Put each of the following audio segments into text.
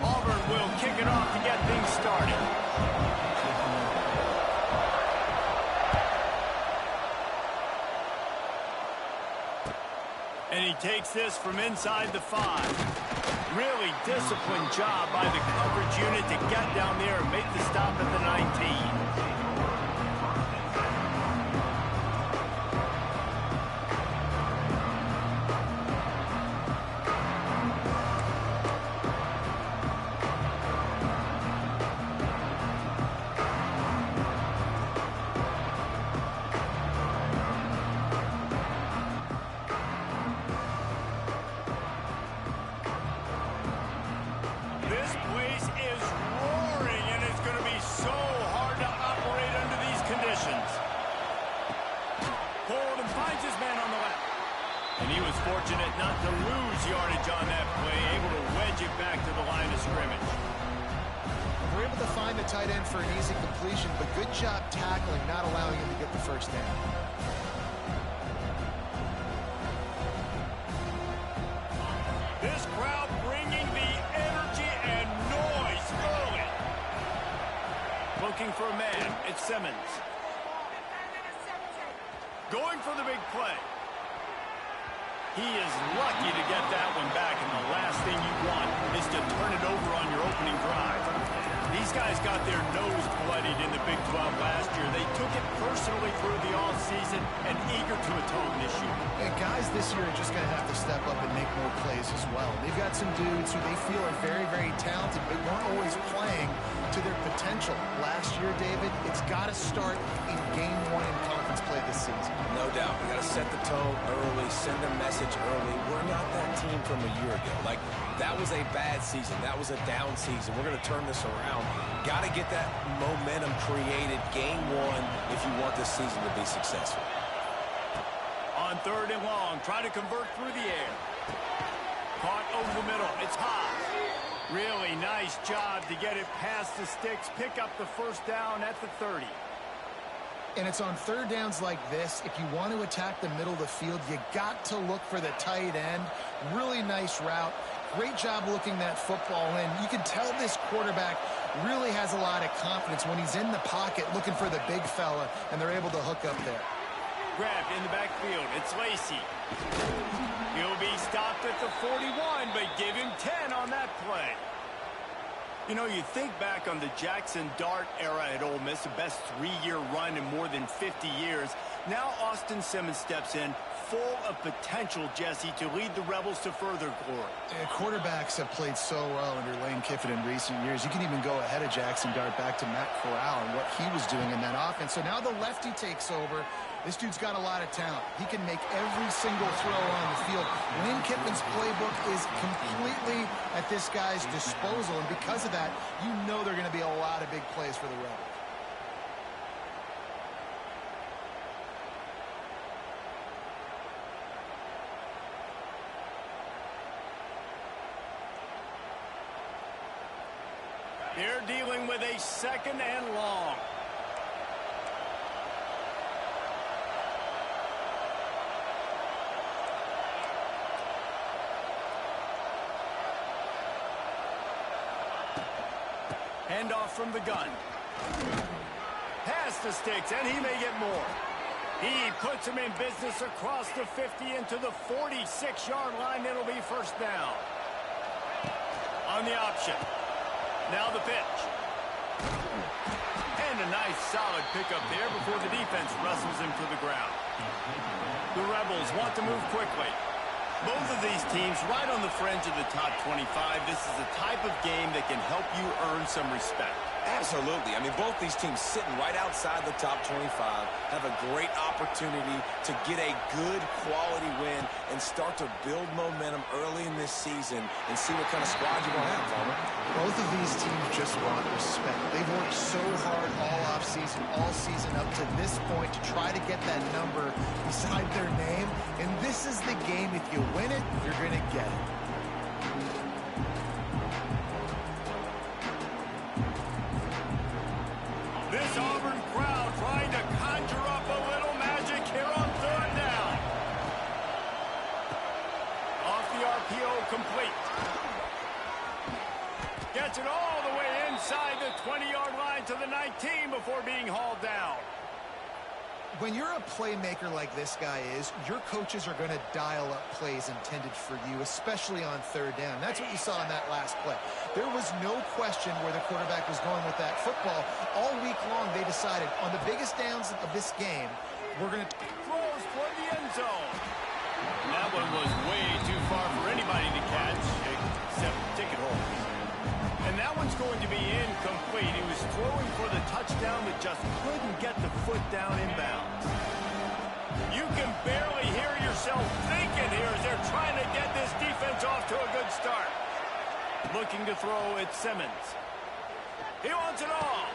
Auburn will kick it off to get things started. And he takes this from inside the 5. Really disciplined job by the coverage unit to get down there and make the stop at the 19. This place is roaring, and it's going to be so hard to operate under these conditions. Hold and finds his man on the left. And he was fortunate not to lose yardage on that play, able to wedge it back to the line of scrimmage. We're able to find the tight end for an easy completion, but good job tackling, not allowing him to get the first down. This crowd bringing the energy and noise early. Looking for a man. It's Simmons. Going for the big play. He is lucky to get that one back, and the last thing you want is to turn it over on your opening drive. These guys got their nose bloodied in the Big 12 last year. They took it personally through the offseason and eager to atone this year. And guys this year are just going to have to step up and make more plays as well. They've got some dudes who they feel are very, very talented, but weren't always playing to their potential. Last year, David, it's got to start in Game 1 in conference play this season. No doubt. We got to set the tone early, send a message early. We're not that team from a year ago. Like, that was a bad season. That was a down season. We're going to turn this around. Got to get that momentum created Game 1 if you want this season to be successful. On 3rd and long, try to convert through the air. Caught over the middle. It's hot. Really nice job to get it past the sticks, pick up the first down at the 30. And it's on 3rd downs like this. If you want to attack the middle of the field, you got to look for the tight end. Really nice route. Great job looking that football in. You can tell this quarterback really has a lot of confidence when he's in the pocket looking for the big fella, and they're able to hook up there. Grabbed in the backfield. It's Lacy. He'll be stopped at the 41, but give him 10 on that play. You know, you think back on the Jackson Dart era at Ole Miss, the best 3-year run in more than 50 years. Now Austin Simmons steps in, full of potential, Jesse, to lead the Rebels to further glory. Quarterbacks have played so well under Lane Kiffin in recent years. You can even go ahead of Jackson Dart back to Matt Corral and what he was doing in that offense. So now the lefty takes over. This dude's got a lot of talent. He can make every single throw on the field. Lane Kiffin's playbook is completely at this guy's disposal, and because of that, you know there are going to be a lot of big plays for the Rebels. They're dealing with a 2nd and long. Handoff from the gun. Past the sticks, and he may get more. He puts him in business across the 50 into the 46-yard line. It'll be first down. On the option. Now the pitch. And a nice solid pickup there before the defense wrestles him to the ground. The Rebels want to move quickly. Both of these teams right on the fringe of the top 25. This is the type of game that can help you earn some respect. Absolutely. I mean, both these teams sitting right outside the top 25 have a great opportunity to get a good quality win and start to build momentum early in this season and see what kind of squad you're going to have, Palmer. Both of these teams just want respect. They've worked so hard all offseason, all season up to this point to try to get that number beside their name. And this is the game. If you win it, you're going to get it. gets it all the way inside the 20-yard line to the 19 before being hauled down. When you're a playmaker like this guy is, your coaches are going to dial up plays intended for you, especially on third down. That's what you saw in that last play. There was no question where the quarterback was going with that football. All week long, they decided on the biggest downs of this game, we're going to throws for the end zone. That one was way too far for anybody to catch, except ticket holders. And that one's going to be incomplete. He was throwing for the touchdown, but just couldn't get the foot down inbounds. You can barely hear yourself thinking here as they're trying to get this defense off to a good start. Looking to throw at Simmons. He wants it all.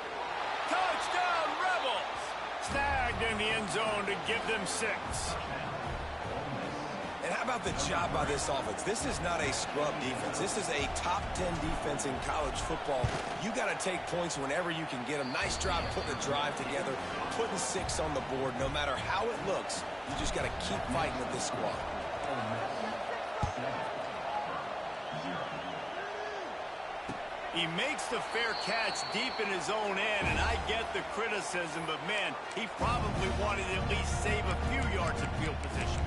Touchdown, Rebels! Snagged in the end zone to give them 6. And how about the job by this offense? This is not a scrub defense. This is a top 10 defense in college football. You got to take points whenever you can get them. Nice job putting a drive together, putting 6 on the board. No matter how it looks, you just got to keep fighting with this squad. He makes the fair catch deep in his own end, and I get the criticism, but man, he probably wanted to at least save a few yards of field position.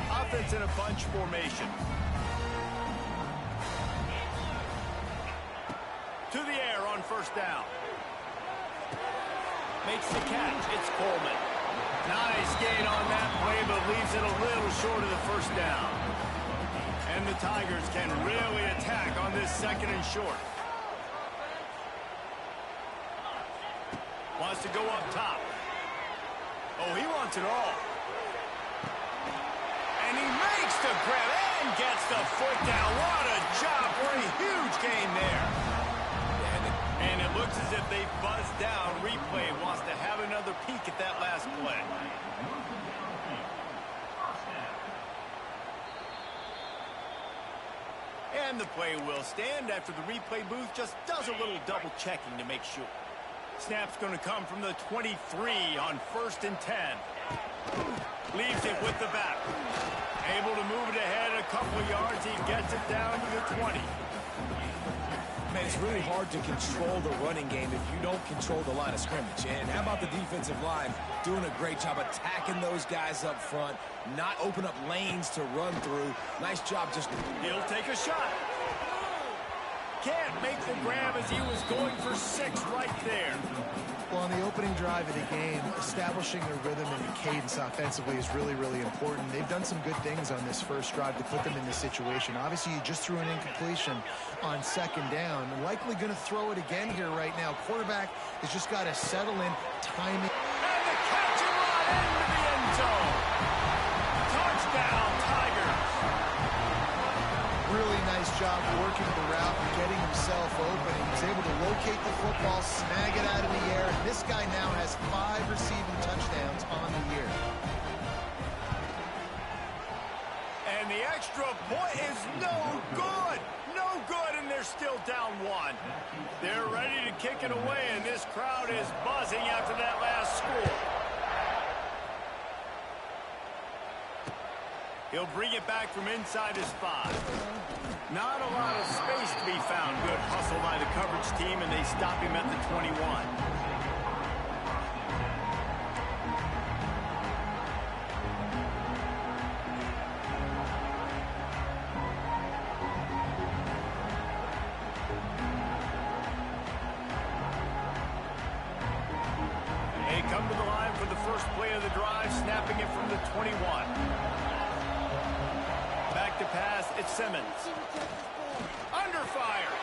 Offense in a bunch formation. To the air on first down. Makes the catch. It's Coleman. Nice gain on that play, but leaves it a little short of the first down. And the Tigers can really attack on this second and short. Wants to go up top. Oh, he wants it all. And he makes the grab and gets the foot down. What a job for a huge gain there. And it looks as if they buzzed down. Replay wants to have another peek at that last play. And the play will stand after the replay booth just does a little double checking to make sure. Snap's going to come from the 23 on 1st and 10. Leaves it with the back. Able to move it ahead a couple of yards. He gets it down to the 20. Man, it's really hard to control the running game if you don't control the line of scrimmage. And how about the defensive line doing a great job attacking those guys up front, not open up lanes to run through. Nice job just... He'll take a shot. Can't make the grab as he was going for 6 right there. Well, on the opening drive of the game, establishing a rhythm and a cadence offensively is really, really important. They've done some good things on this first drive to put them in this situation. Obviously, you just threw an incompletion on second down. Likely going to throw it again here right now. Quarterback has just got to settle in, timing. And the catch and run into the end zone. Touchdown, Tigers. Really nice job working the route and getting himself open. He was able to locate the football, snag it out of the air, and this guy now has 5 receiving touchdowns on the year. And the extra point is no good. No good, and they're still down 1. They're ready to kick it away, and this crowd is buzzing after that last score. He'll bring it back from inside his 5. Not a lot of space to be found. Good hustle by the coverage team, and they stop him at the 21. They come to the line for the first play of the drive, snapping it from the 21. Back to pass, it's Simmons. Under fire.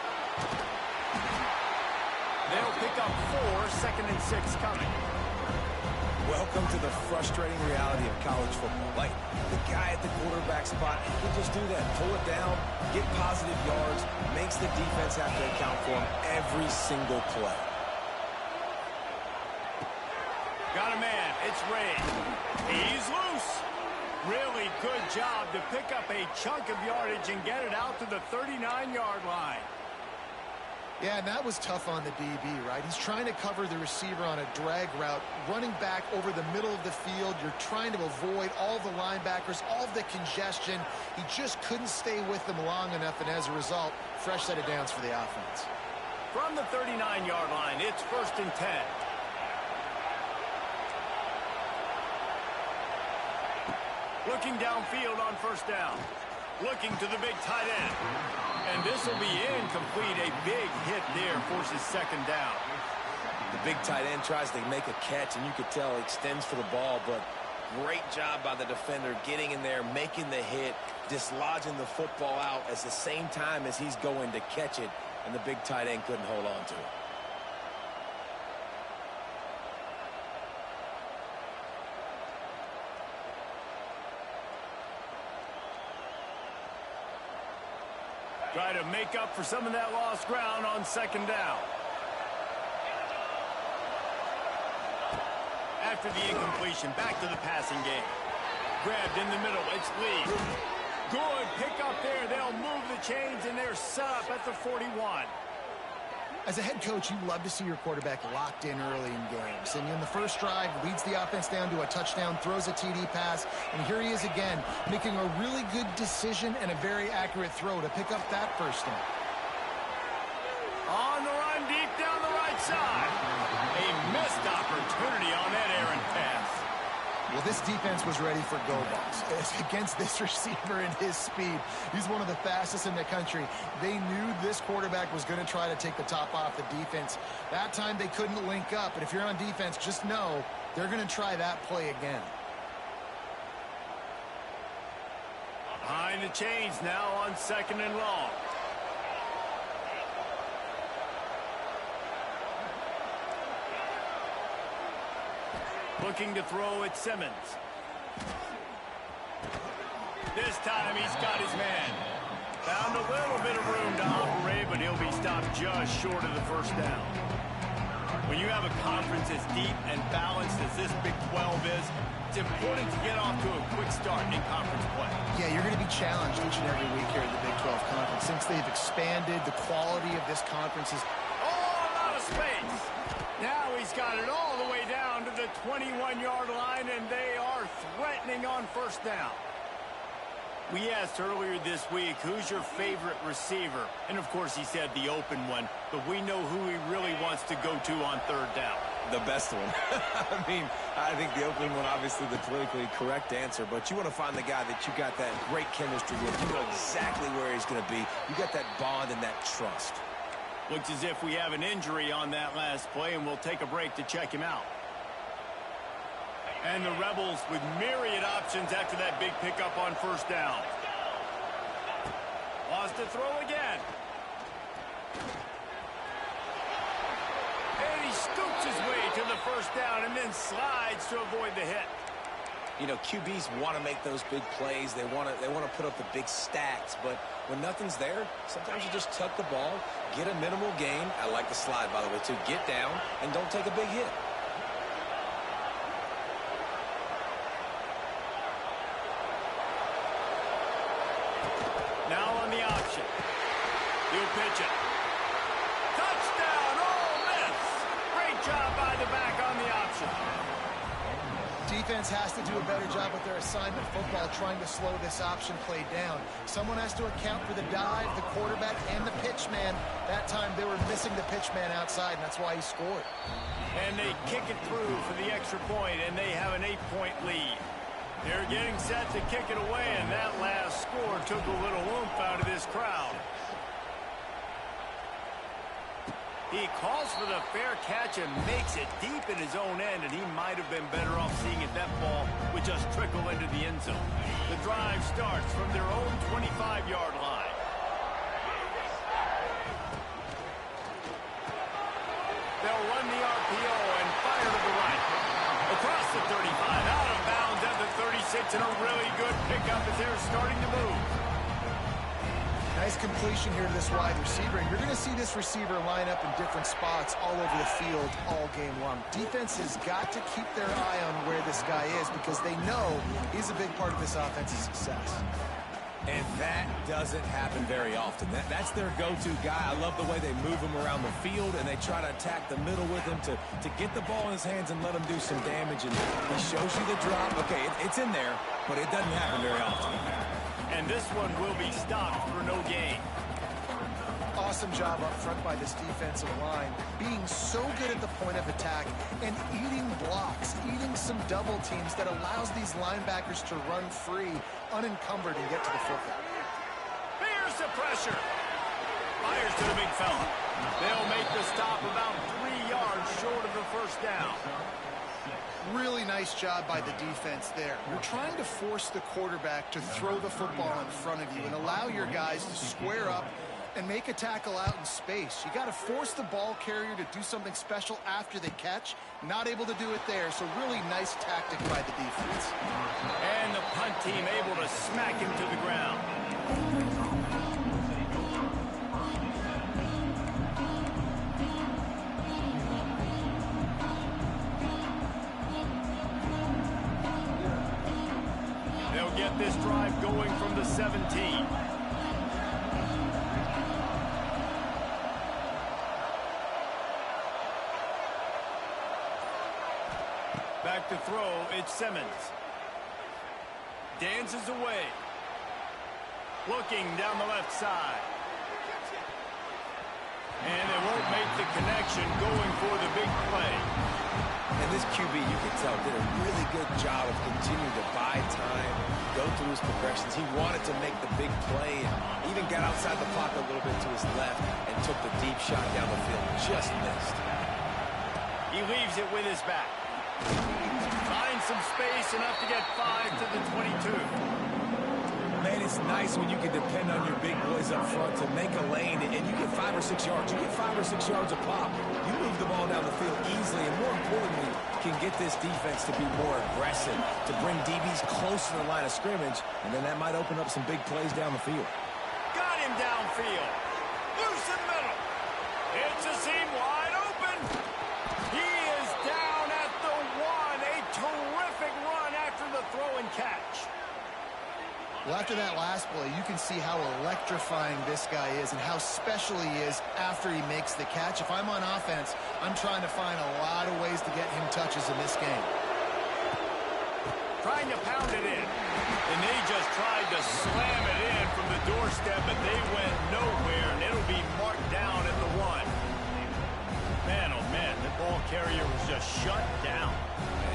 They'll pick up 4, 2nd and 6 coming. Welcome to the frustrating reality of college football. Like, the guy at the quarterback spot, he can just do that. Pull it down, get positive yards, makes the defense have to account for him every single play. Got a man, it's Ray. He's loose. Really good job to pick up a chunk of yardage and get it out to the 39-yard line. Yeah, and that was tough on the DB, right? He's trying to cover the receiver on a drag route, running back over the middle of the field. You're trying to avoid all the linebackers, all the congestion. He just couldn't stay with them long enough, and as a result, fresh set of downs for the offense. From the 39-yard line, it's 1st and 10. Looking downfield on 1st down. Looking to the big tight end. And this will be incomplete. A big hit there forces 2nd down. The big tight end tries to make a catch, and you could tell he extends for the ball, but great job by the defender getting in there, making the hit, dislodging the football out at the same time as he's going to catch it, and the big tight end couldn't hold on to it. Try to make up for some of that lost ground on 2nd down. After the incompletion, back to the passing game. Grabbed in the middle, it's Lee. Good pick up there. They'll move the chains, and they're set up at the 41. As a head coach, you love to see your quarterback locked in early in games. And in the first drive, leads the offense down to a touchdown, throws a TD pass, and here he is again, making a really good decision and a very accurate throw to pick up that 1st down. On the run, deep down the right side. A missed opportunity on that errant pass. Well, this defense was ready for go balls. Against this receiver and his speed, he's one of the fastest in the country. They knew this quarterback was going to try to take the top off the defense. That time they couldn't link up, but if you're on defense, just know they're going to try that play again. Behind the chains now on 2nd and long. Looking to throw at Simmons. This time he's got his man. Found a little bit of room to operate, but he'll be stopped just short of the 1st down. When you have a conference as deep and balanced as this Big 12 is, it's important to get off to a quick start in conference play. Yeah, you're going to be challenged each and every week here in the Big 12 Conference. Since they've expanded, the quality of this conference is... Oh, a lot of space. Now he's got it all the way down to the 21-yard line, and they are threatening on 1st down. We asked earlier this week, who's your favorite receiver? And, of course, he said the open one, but we know who he really wants to go to on 3rd down. The best one. I mean, I think the opening one, obviously the politically correct answer, but you want to find the guy that you got that great chemistry with. You know exactly where he's going to be. You got that bond and that trust. Looks as if we have an injury on that last play, and we'll take a break to check him out. And the Rebels with myriad options after that big pickup on 1st down. Lost to throw again. And he scoops his way to the 1st down and then slides to avoid the hit. You know, QBs want to make those big plays. They want to put up the big stats, but when nothing's there, sometimes you just tuck the ball, get a minimal gain. I like the slide, by the way, too. Get down and don't take a big hit. Now on the option. He'll pitch it. Touchdown, Ole Miss! Great job by the back on the option. Defense has to do a better job with their assignment football, trying to slow this option play down. Someone has to account for the dive, the quarterback, and the pitch man. That time they were missing the pitch man outside, and that's why he scored. And they kick it through for the extra point, and they have an 8-point lead. They're getting set to kick it away, and that last score took a little oomph out of this crowd. He calls for the fair catch and makes it deep in his own end, and he might have been better off seeing it that ball would just trickle into the end zone. The drive starts from their own 25-yard line. They'll run the RPO and fire to the right. Across the 35, out of bounds at the 36, and a really good pickup as they're starting to move. Nice completion here to this wide receiver, and you're going to see this receiver line up in different spots all over the field all game long. Defense has got to keep their eye on where this guy is because they know he's a big part of this offense's success. And that doesn't happen very often. That's their go-to guy. I love the way they move him around the field, and they try to attack the middle with him to get the ball in his hands and let him do some damage. And he shows you the drop. Okay, it's in there, but it doesn't happen very often. And this one will be stopped for no gain. Awesome job up front by this defensive line, being so good at the point of attack and eating blocks, eating some double teams that allows these linebackers to run free, unencumbered, and get to the football. Here's the pressure. Fires to the big fella. They'll make the stop about 3 yards short of the first down. Really nice job by the defense there. You're trying to force the quarterback to throw the football in front of you and allow your guys to square up and make a tackle out in space. You got to force the ball carrier to do something special after the catch. Not able to do it there, so really nice tactic by the defense. And the punt team able to smack him to the ground. They'll get this drive going from the 17. Back to throw, it's Simmons. Dances away. Looking down the left side. And they won't make the connection, going for the big play. And this QB, you can tell, did a really good job of continuing to buy time, go through his progressions. He wanted to make the big play and even got outside the pocket a little bit to his left and took the deep shot down the field. Just missed. He leaves it with his back. Finds some space, enough to get 5 to the 22. Man, it's nice when you can depend on your big boys up front to make a lane, and you get 5 or 6 yards. You get 5 or 6 yards a pop. You move the ball down the field easily, and more importantly, can get this defense to be more aggressive, to bring DBs close to the line of scrimmage, and then that might open up some big plays down the field. Got him downfield. Loose in the middle. It's a seam wide open. He is down at the 1. A terrific run after the throw and catch. Well, after that last play, you can see how electrifying this guy is and how special he is after he makes the catch. If I'm on offense, I'm trying to find a lot of ways to get him touches in this game. Trying to pound it in. And they just tried to slam it in from the doorstep, but they went nowhere, and it'll be marked down at the 1. Man, oh man, the ball carrier was just shut down.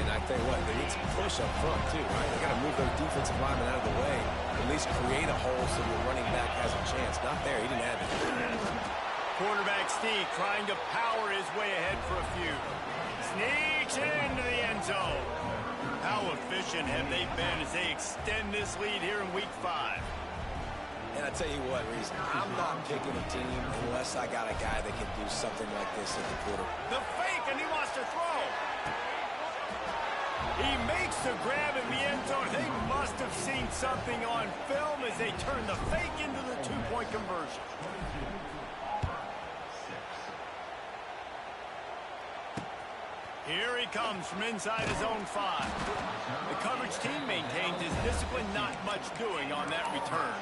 And I tell you what, they need some push up front too, right? They got to move their defensive lineman out of the way, at least create a hole so the running back has a chance. Not there, he didn't have it. Quarterback Steve trying to power his way ahead for a few. Sneaks into the end zone. How efficient have they been as they extend this lead here in week 5? And I tell you what, Reese, I'm not picking a team unless I got a guy that can do something like this at the quarter. The fake, and he wants to throw. He makes the grab in the end zone. They must have seen something on film as they turn the fake into the 2-point conversion. Here he comes from inside his own 5. The coverage team maintains his discipline, not much doing on that return.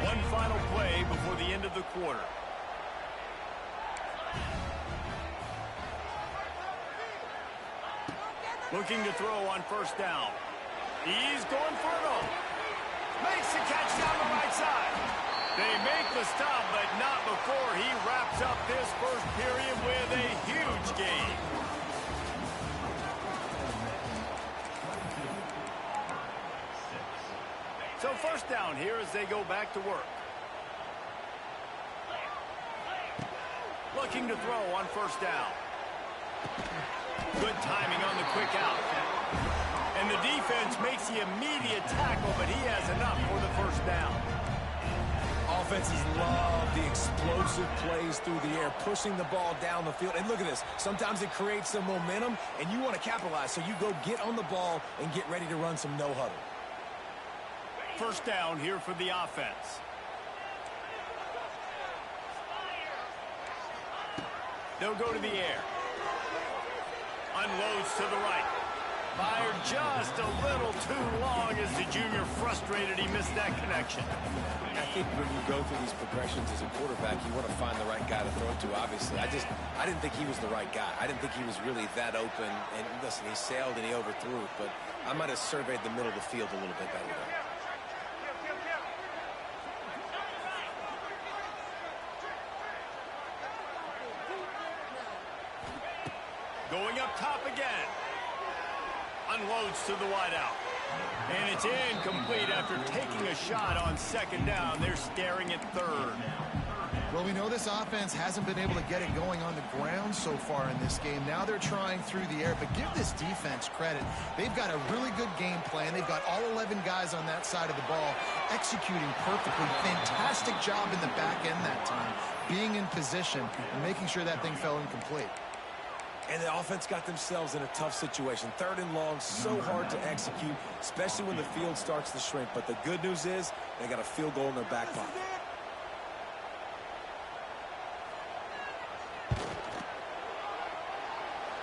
One final play before the end of the quarter. Looking to throw on first down. He's going for it all. Makes the catch down the right side. They make the stop, but not before he wraps up this first period with a huge gain. So first down here as they go back to work. Looking to throw on first down. Good timing on the quick out. And the defense makes the immediate tackle, but he has enough for the first down. Offenses love the explosive plays through the air, pushing the ball down the field. And look at this. Sometimes it creates some momentum, and you want to capitalize. So you go get on the ball and get ready to run some no-huddle. First down here for the offense. They'll go to the air. Unloads to the right. Fired just a little too long as the junior frustrated he missed that connection. I think when you go through these progressions as a quarterback, you want to find the right guy to throw it to, obviously. I didn't think he was the right guy. I didn't think he was really that open. And listen, he sailed and he overthrew it, but I might have surveyed the middle of the field a little bit better there. Going up top again. Unloads to the wideout. And it's incomplete after taking a shot on second down. They're staring at third. Well, we know this offense hasn't been able to get it going on the ground so far in this game. Now they're trying through the air, but give this defense credit. They've got a really good game plan. They've got all 11 guys on that side of the ball executing perfectly. Fantastic job in the back end that time, being in position and making sure that thing fell incomplete. And the offense got themselves in a tough situation. Third and long, so hard to execute, especially when the field starts to shrink. But the good news is they got a field goal in their back pocket.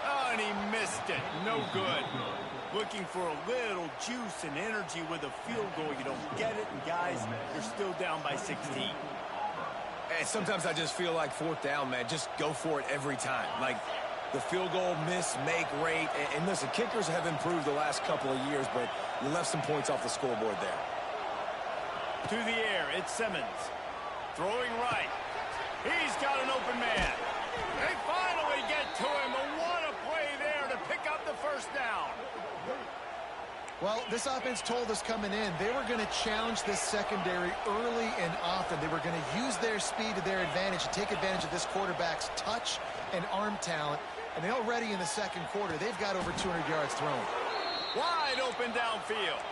Oh, and he missed it. No good. Looking for a little juice and energy with a field goal. You don't get it, and guys, you're still down by 16. And sometimes I just feel like fourth down, man, just go for it every time. Like, the field goal miss, make rate. And listen, kickers have improved the last couple of years, but you left some points off the scoreboard there. To the air, it's Simmons. Throwing right. He's got an open man. They finally get to him. And what a play there to pick up the first down. Well, this offense told us coming in they were going to challenge this secondary early and often. They were going to use their speed to their advantage and take advantage of this quarterback's touch and arm talent. And they already in the second quarter, they've got over 200 yards thrown. Wide open downfield.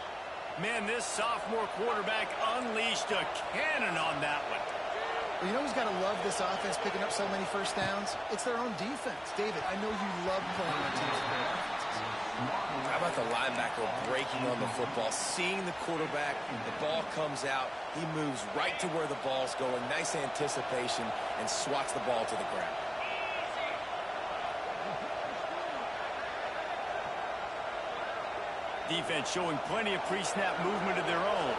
Man, this sophomore quarterback unleashed a cannon on that one. Well, you know who's got to love this offense picking up so many first downs? It's their own defense. David, I know you love playing on teams with great offenses. How about the linebacker breaking on the football, seeing the quarterback, the ball comes out, he moves right to where the ball's going, nice anticipation, and swats the ball to the ground. Defense showing plenty of pre-snap movement of their own.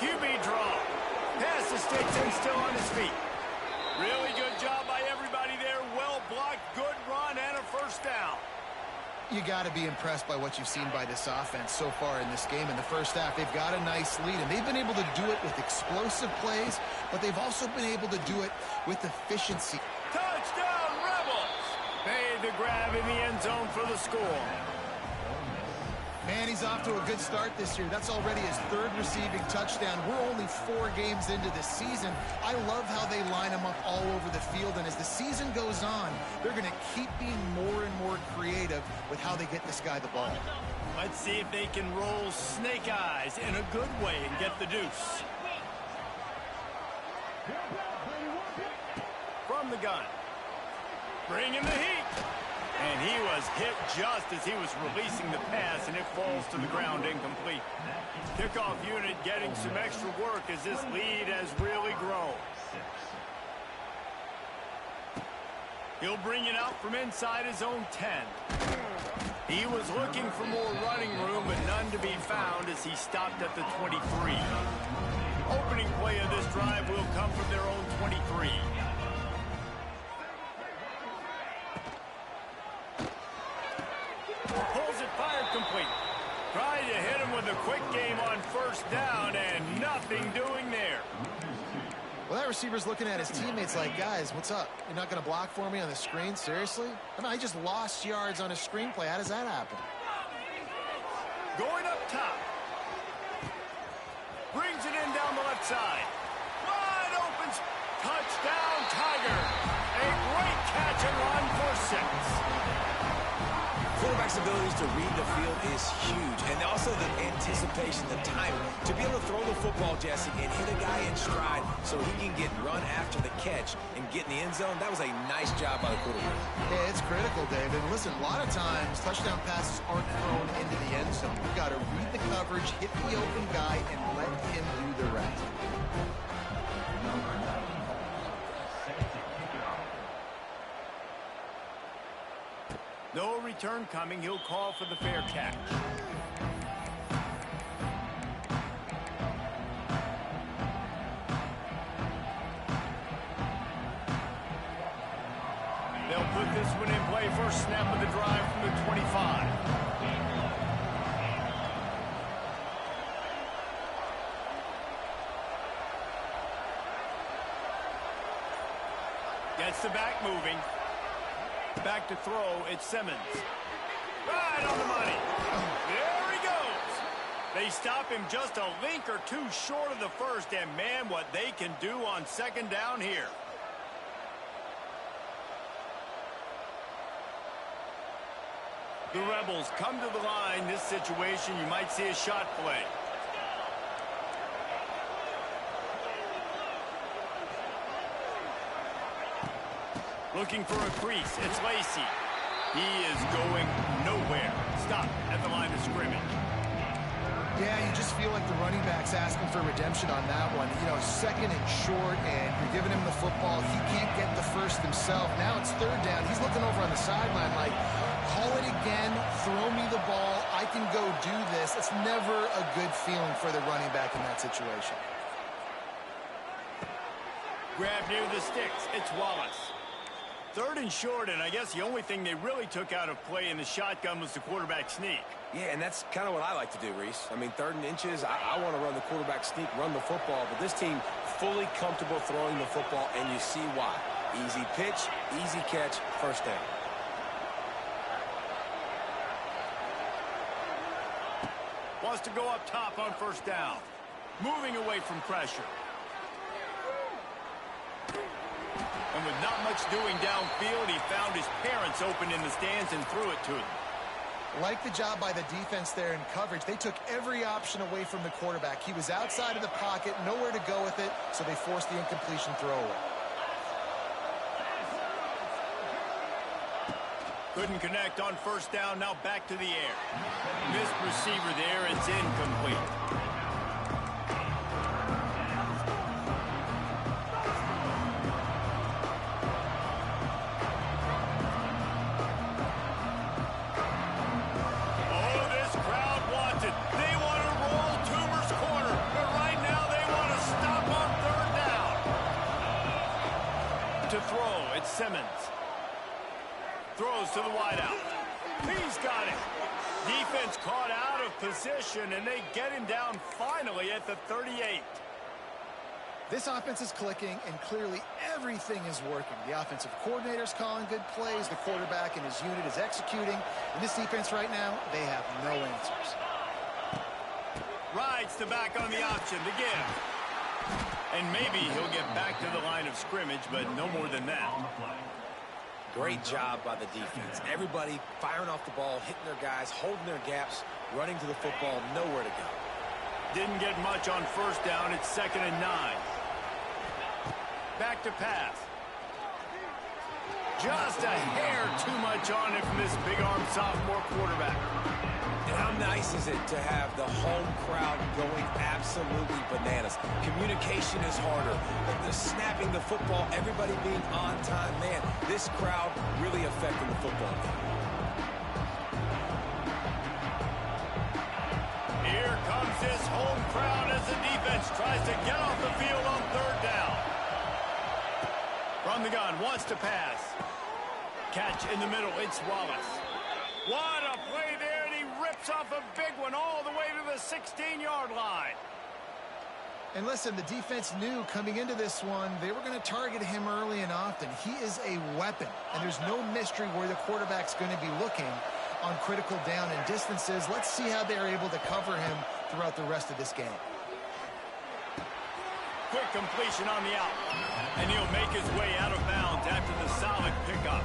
QB draw. Pass escapes him still on his feet. Really good job by everybody there. Well blocked, good run, and a first down. You got to be impressed by what you've seen by this offense so far in this game. In the first half, they've got a nice lead, and they've been able to do it with explosive plays, but they've also been able to do it with efficiency. Touchdown, Rebels! Made the grab in the end zone for the score. Man, he's off to a good start this year. That's already his third receiving touchdown. We're only 4 games into the season. I love how they line him up all over the field, and as the season goes on, they're going to keep being more and more creative with how they get this guy the ball. Let's see if they can roll snake eyes in a good way and get the deuce. From the gun. Bringing the heat. And he was hit just as he was releasing the pass, and it falls to the ground incomplete. Kickoff unit getting some extra work as this lead has really grown. He'll bring it out from inside his own 10. He was looking for more running room, but none to be found as he stopped at the 23. Opening play of this drive will come from their own 23. Pulls it, fired complete. Tried to hit him with a quick game on first down, and nothing doing there. Well, that receiver's looking at his teammates like, guys, what's up? You're not going to block for me on the screen? Seriously? I mean, I just lost yards on a screenplay. How does that happen? Going up top. Brings it in down the left side. Wide open. Touchdown, Tiger. A great catch and run for 6. Quarterback's abilities to read the field is huge, and also the anticipation, the timing. To be able to throw the football, Jesse, and hit a guy in stride so he can get run after the catch and get in the end zone, that was a nice job by the quarterback. Yeah, it's critical, David. Listen, a lot of times touchdown passes aren't thrown into the end zone. You've got to read the coverage, hit the open guy, and let him do the rest. No return coming. He'll call for the fair catch. They'll put this one in play. First snap of the drive from the 25. Gets the back moving. Back to throw, it's Simmons. Right on the money. There he goes. They stop him just a link or two short of the first, and man, what they can do on second down here. The Rebels come to the line. This situation, you might see a shot play. Looking for a crease. It's Lacy. He is going nowhere. Stop at the line of scrimmage. Yeah, you just feel like the running back's asking for redemption on that one. You know, second and short, and you're giving him the football. He can't get the first himself. Now it's third down. He's looking over on the sideline like, call it again, throw me the ball, I can go do this. It's never a good feeling for the running back in that situation. Grab near the sticks. It's Wallace. Third and short, and I guess the only thing they really took out of play in the shotgun was the quarterback sneak. Yeah, and that's kind of what I like to do, Reese. I mean, third and inches, I want to run the quarterback sneak, run the football, but this team fully comfortable throwing the football, and you see why. Easy pitch, easy catch, first down. Wants to go up top on first down. Moving away from pressure. And with not much doing downfield, he found his parents open in the stands and threw it to them. Like the job by the defense there in coverage. They took every option away from the quarterback. He was outside of the pocket, nowhere to go with it, so they forced the incompletion throwaway. Couldn't connect on first down, now back to the air. Missed receiver there, it's incomplete. Simmons throws to the wideout. He's got it. Defense caught out of position, and they get him down finally at the 38. This offense is clicking, and clearly everything is working. The offensive coordinator's calling good plays. The quarterback and his unit is executing. In this defense right now, they have no answers. Rides the back on the option to give. And maybe he'll get back to the line of scrimmage, but no more than that. Great job by the defense. Everybody firing off the ball, hitting their guys, holding their gaps, running to the football, nowhere to go. Didn't get much on first down. It's 2nd and 9. Back to pass. Just a hair too much on it from this big-arm sophomore quarterback. And how nice is it to have the home crowd going absolutely bananas? Communication is harder. The snapping the football, everybody being on time. Man, this crowd really affecting the football game. Here comes this home crowd as the defense tries to get off the field on third down. From the gun, wants to pass. Catch in the middle, it's Wallace. What a play there, and he rips off a big one all the way to the 16-yard line. And listen, the defense knew coming into this one, they were going to target him early and often. He is a weapon, and there's no mystery where the quarterback's going to be looking on critical down and distances. Let's see how they're able to cover him throughout the rest of this game. Quick completion on the out, and he'll make his way out of bounds after the solid pickup.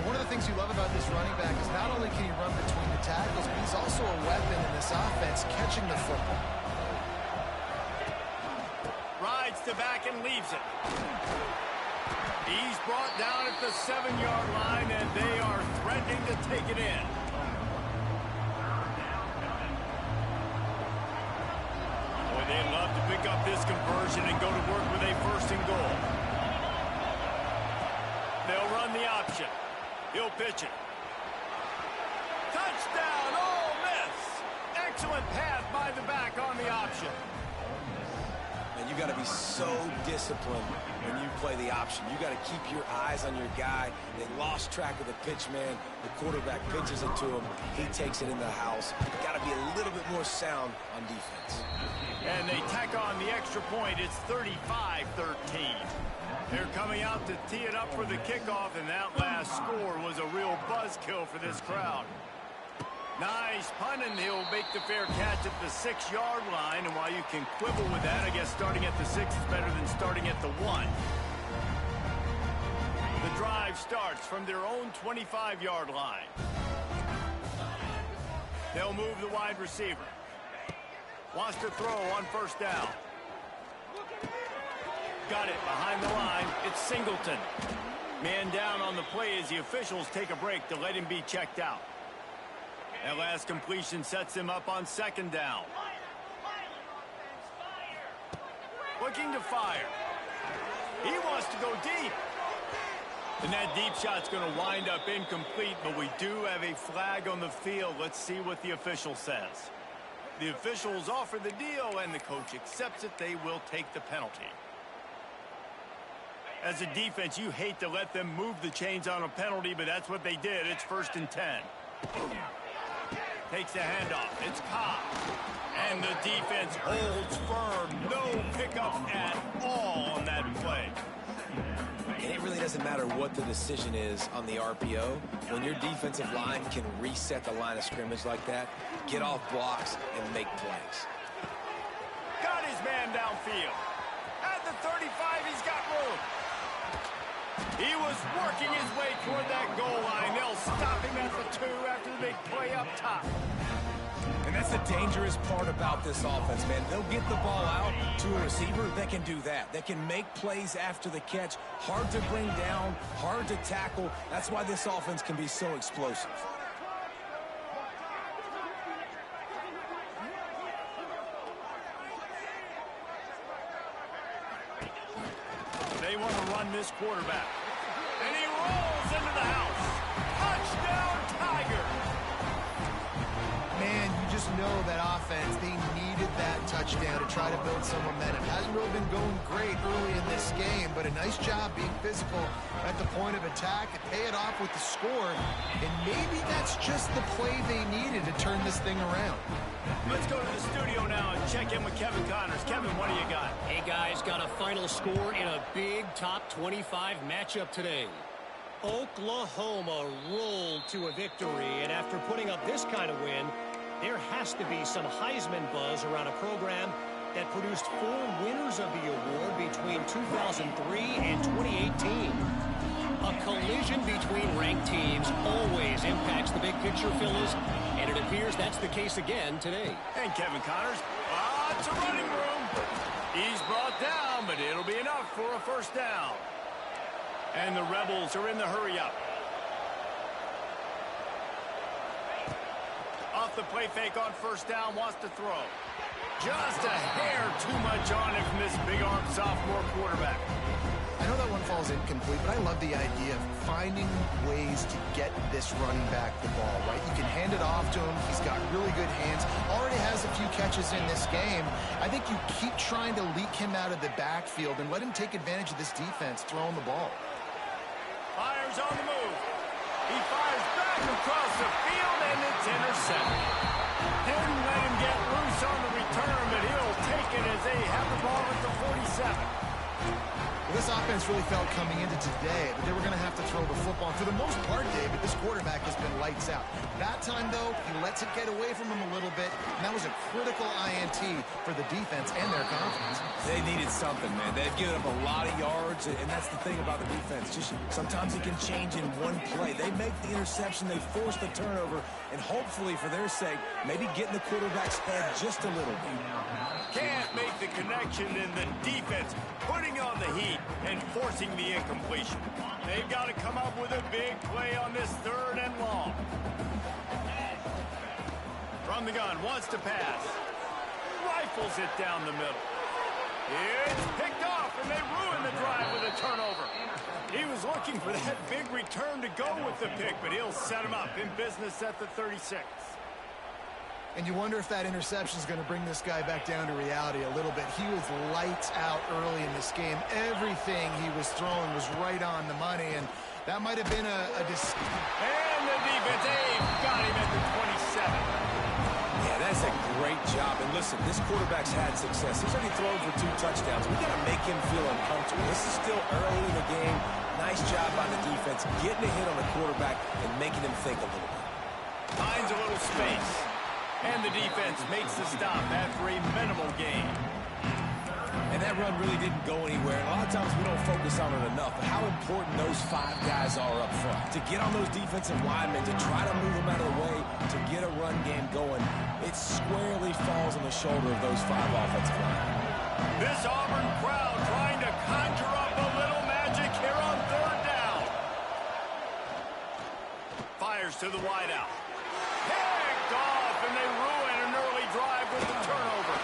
One of the things you love about this running back is not only can he run between the tackles, but he's also a weapon in this offense, catching the football. Rides the back and leaves it. He's brought down at the 7-yard line, and they are threatening to take it in. Boy, they'd love to pick up this conversion and go to work with a 1st and goal. They'll run the option. He'll pitch it. Touchdown, Ole Miss. Excellent pass by the back on the option. And you got to be so disciplined when you play the option. You got to keep your eyes on your guy. They lost track of the pitch, man. The quarterback pitches it to him. He takes it in the house. Got to be a little bit more sound on defense. And they tack on the extra point. It's 35-13. They're coming out to tee it up for the kickoff, and that last score was a real buzzkill for this crowd. Nice punt, and he'll make the fair catch at the 6-yard line. And while you can quibble with that, I guess starting at the 6 is better than starting at the 1. The drive starts from their own 25-yard line. They'll move the wide receiver. Wants to throw on first down. Got it behind the line. It's Singleton. Man down on the play as the officials take a break to let him be checked out. That last completion sets him up on second down. Looking to fire. He wants to go deep. And that deep shot's going to wind up incomplete, but we do have a flag on the field. Let's see what the official says. The officials offer the deal, and the coach accepts it. They will take the penalty. As a defense, you hate to let them move the chains on a penalty, but that's what they did. It's 1st and 10. Takes the handoff. It's Cobb. And the defense holds firm. No pickup at all on that play. And it really doesn't matter what the decision is on the RPO. When your defensive line can reset the line of scrimmage like that, get off blocks and make plays. Got his man downfield. At the 35, he's got room. He was working his way toward that goal line. They'll stop him at the 2 after the big play up top. And that's the dangerous part about this offense, man. They'll get the ball out to a receiver that can do that. That can make plays after the catch. Hard to bring down, hard to tackle. That's why this offense can be so explosive. They want to run this quarterback. And he rolls into the house. Touchdown, Tiger. Man, you just know that offense, they needed that touchdown to try to build some momentum. Hasn't really been going great early in this game, but a nice job being physical at the point of attack and pay it off with the score. And maybe that's just the play they needed to turn this thing around. Let's go to the studio now and check in with Kevin Connors. Kevin, what do you got? Hey, guys, got a final score in a big top 25 matchup today. Oklahoma rolled to a victory, and after putting up this kind of win, there has to be some Heisman buzz around a program that produced 4 winners of the award between 2003 and 2018. A collision between ranked teams always impacts the big picture, fellas, and it appears that's the case again today. And Kevin Connors, lots of running room. He's brought down, but it'll be enough for a first down. And the Rebels are in the hurry-up. Off the play fake on first down, wants to throw. Just a hair too much on it from this big-armed sophomore quarterback. I know that one falls incomplete, but I love the idea of finding ways to get this running back the ball, right? You can hand it off to him. He's got really good hands. Already has a few catches in this game. I think you keep trying to leak him out of the backfield and let him take advantage of this defense throwing the ball. Fires on the move. He fires back across the field, and it's intercepted. Didn't let him get loose on the return, but he'll take it as they have the ball at the 47. This offense really felt coming into today that they were going to have to throw the football. For the most part, David, this quarterback has been lights out. That time, though, he lets it get away from him a little bit, and that was a critical INT for the defense and their confidence. They needed something, man. They've given up a lot of yards, and that's the thing about the defense. Just sometimes it can change in one play. They make the interception, they force the turnover, and hopefully, for their sake, maybe get in the quarterback's head just a little bit. Can't make the connection in the defense, putting on the heat and forcing the incompletion. They've got to come up with a big play on this 3rd and long. From the gun, wants to pass. Rifles it down the middle. It's picked off, and they ruin the drive with a turnover. He was looking for that big return to go with the pick, but he'll set him up in business at the 36. And you wonder if that interception is going to bring this guy back down to reality a little bit. He was lights out early in this game. Everything he was throwing was right on the money, and that might have been a And the defense, they've got him at the 27. Yeah, that's a great job. And listen, this quarterback's had success. He's already thrown for 2 touchdowns. We got to make him feel uncomfortable. This is still early in the game. Nice job by the defense, getting a hit on the quarterback and making him think a little bit. Finds a little space. And the defense makes the stop after a minimal gain. And that run really didn't go anywhere. And a lot of times we don't focus on it enough, but how important those 5 guys are up front. To get on those defensive linemen, to try to move them out of the way, to get a run game going, it squarely falls on the shoulder of those 5 offensive linemen. This Auburn crowd trying to conjure up a little magic here on 3rd down. Fires to the wideout. Picked off, and they ruin an early drive with the turnover.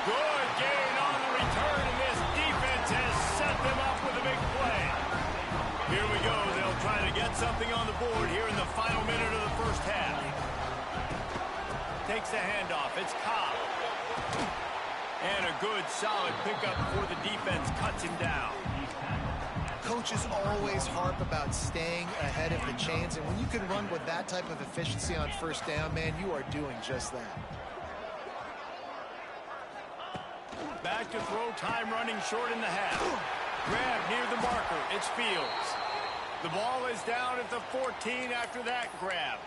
Good gain on the return, and this defense has set them up with a big play. Here we go. They'll try to get something on the board here in the final minute of the first half. Takes the handoff. It's Cobb. And a good, solid pickup before the defense cuts him down. Coaches always harp about staying ahead of the chains, and when you can run with that type of efficiency on 1st down, man, you are doing just that. Back to throw, time running short in the half. Grab near the marker. It's Fields. The ball is down at the 14 after that grab.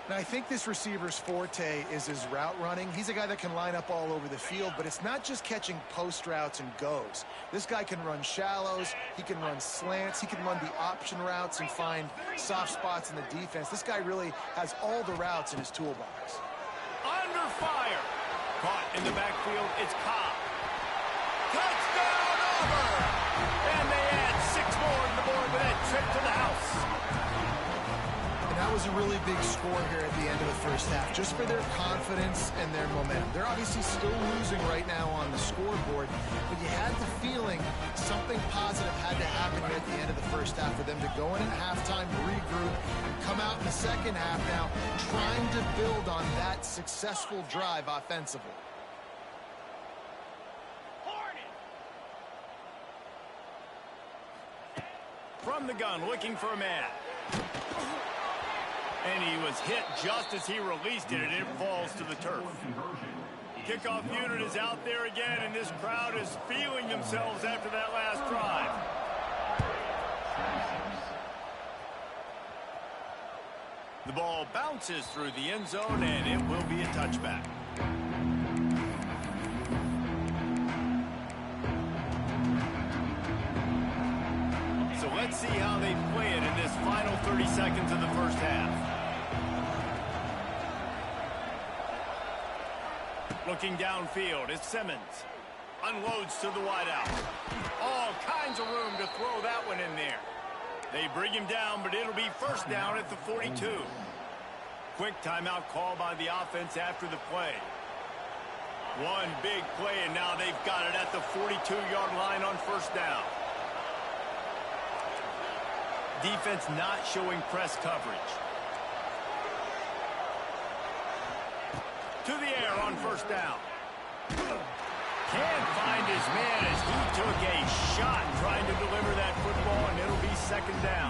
Now, I think this receiver's forte is his route running. He's a guy that can line up all over the field, but it's not just catching post routes and goes. This guy can run shallows, he can run slants, he can run the option routes and find soft spots in the defense. This guy really has all the routes in his toolbox. Under fire. Caught in the backfield, it's Cobb. Touchdown, Auburn! And they add 6 more to the board with that trip to the house. And that was a really big score here at the end of the first half, just for their confidence and their momentum. They're obviously still losing right now on the scoreboard, but you had the feeling something positive had to happen here at the end of the first half for them to go in at halftime, regroup, and come out in the second half now trying to build on that successful drive offensively. From the gun, looking for a man. And he was hit just as he released it, and it falls to the turf. Kickoff unit is out there again, and this crowd is feeling themselves after that last drive. The ball bounces through the end zone, and it will be a touchback. So let's see how they play it in this final 30 seconds of the first half. Looking downfield, it's Simmons. Unloads to the wideout. All kinds of room to throw that one in there. They bring him down, but it'll be 1st down at the 42. Quick timeout call by the offense after the play. One big play, and now they've got it at the 42-yard line on 1st down. Defense not showing press coverage. To the air on 1st down. Can't find his man as he took a shot trying to deliver that football, and it'll be 2nd down.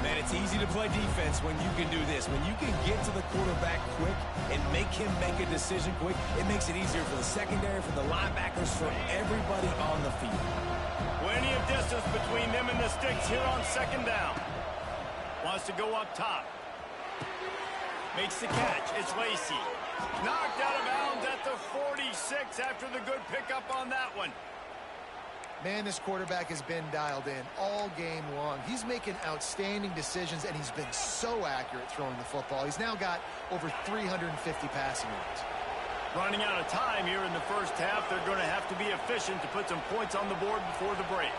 Man, it's easy to play defense when you can do this. When you can get to the quarterback quick and make him make a decision quick, it makes it easier for the secondary, for the linebackers, for everybody on the field. Plenty of distance between them and the sticks here on 2nd down. Wants to go up top. Makes the catch. It's Lacy. Knocked out of bounds at the 46 after the good pickup on that one. Man, this quarterback has been dialed in all game long. He's making outstanding decisions, and he's been so accurate throwing the football. He's now got over 350 passing yards. Running out of time here in the first half. They're going to have to be efficient to put some points on the board before the break.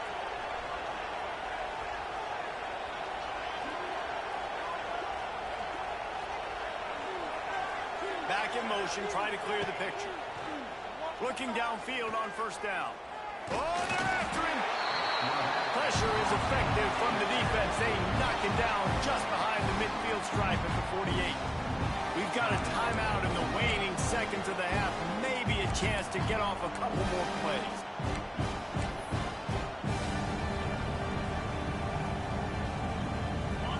Back in motion, trying to clear the picture. Looking downfield on 1st down. Oh, they're after him. Pressure is effective from the defense. They knock him down just behind the midfield stripe at the 48. We've got a timeout in the waning seconds of the half. Maybe a chance to get off a couple more plays.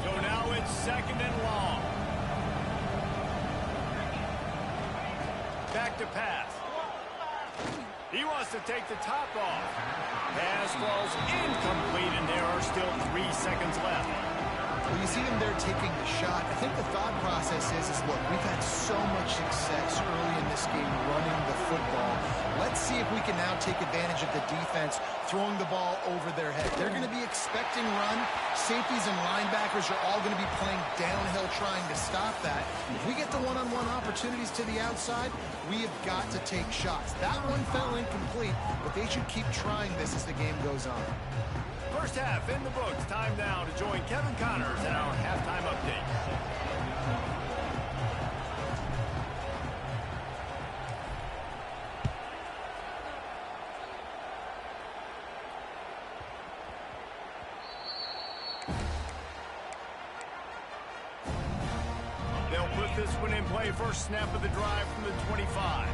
So now it's 2nd and long. Back to pass. He wants to take the top off. Pass falls incomplete, and there are still 3 seconds left. Well, you see them there taking the shot. I think the thought process is look, we've had so much success early in this game running the football. Let's see if we can now take advantage of the defense throwing the ball over their head. They're going to be expecting run. Safeties and linebackers are all going to be playing downhill trying to stop that. If we get the one-on-one opportunities to the outside, we have got to take shots. That one fell incomplete, but they should keep trying this as the game goes on. First half in the books. Time now to join Kevin Connors in our halftime update. They'll put this one in play. First snap of the drive from the 25.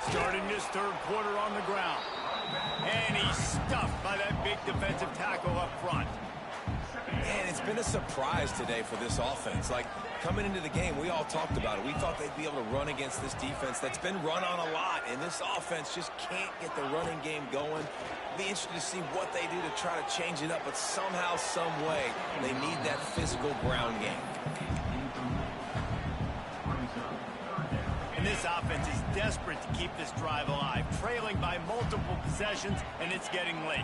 Starting this 3rd quarter on the ground. And he's stuffed by that big defensive tackle up front. Man, it's been a surprise today for this offense. Like, coming into the game, we all talked about it. We thought they'd be able to run against this defense that's been run on a lot, and this offense just can't get the running game going. Be interested to see what they do to try to change it up, but somehow, some way, they need that physical ground game. And this offense is desperate to keep this drive alive, trailing by multiple possessions, and it's getting late.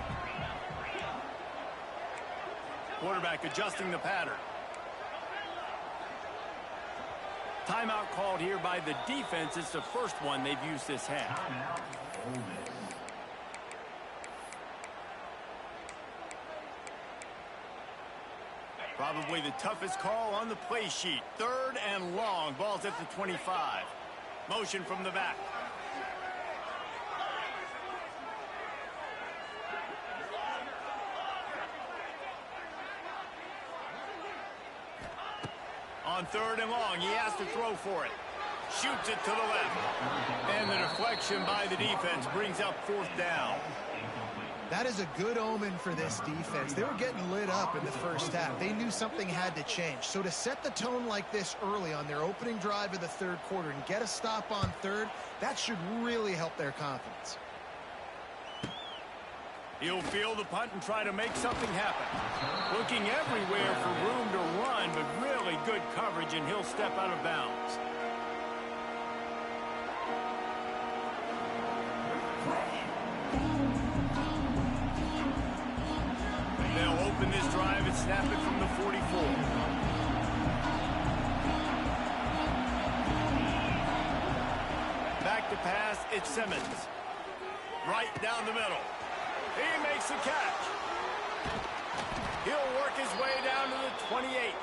Quarterback adjusting the pattern. Timeout called here by the defense. It's the first one they've used this half. Probably the toughest call on the play sheet. 3rd and long. Ball's at the 25. Motion from the back. On 3rd and long, he has to throw for it. Shoots it to the left. And the deflection by the defense brings up 4th down. That is a good omen for this defense. They were getting lit up in the first half. They knew something had to change. So to set the tone like this early on their opening drive of the 3rd quarter and get a stop on 3rd, that should really help their confidence. He'll field the punt and try to make something happen. Looking everywhere for room to run, but really good coverage, and he'll step out of bounds. They'll open this drive and snap it from the 44. Back to pass, it's Simmons. Right down the middle. He makes the catch. He'll work his way down to the 28.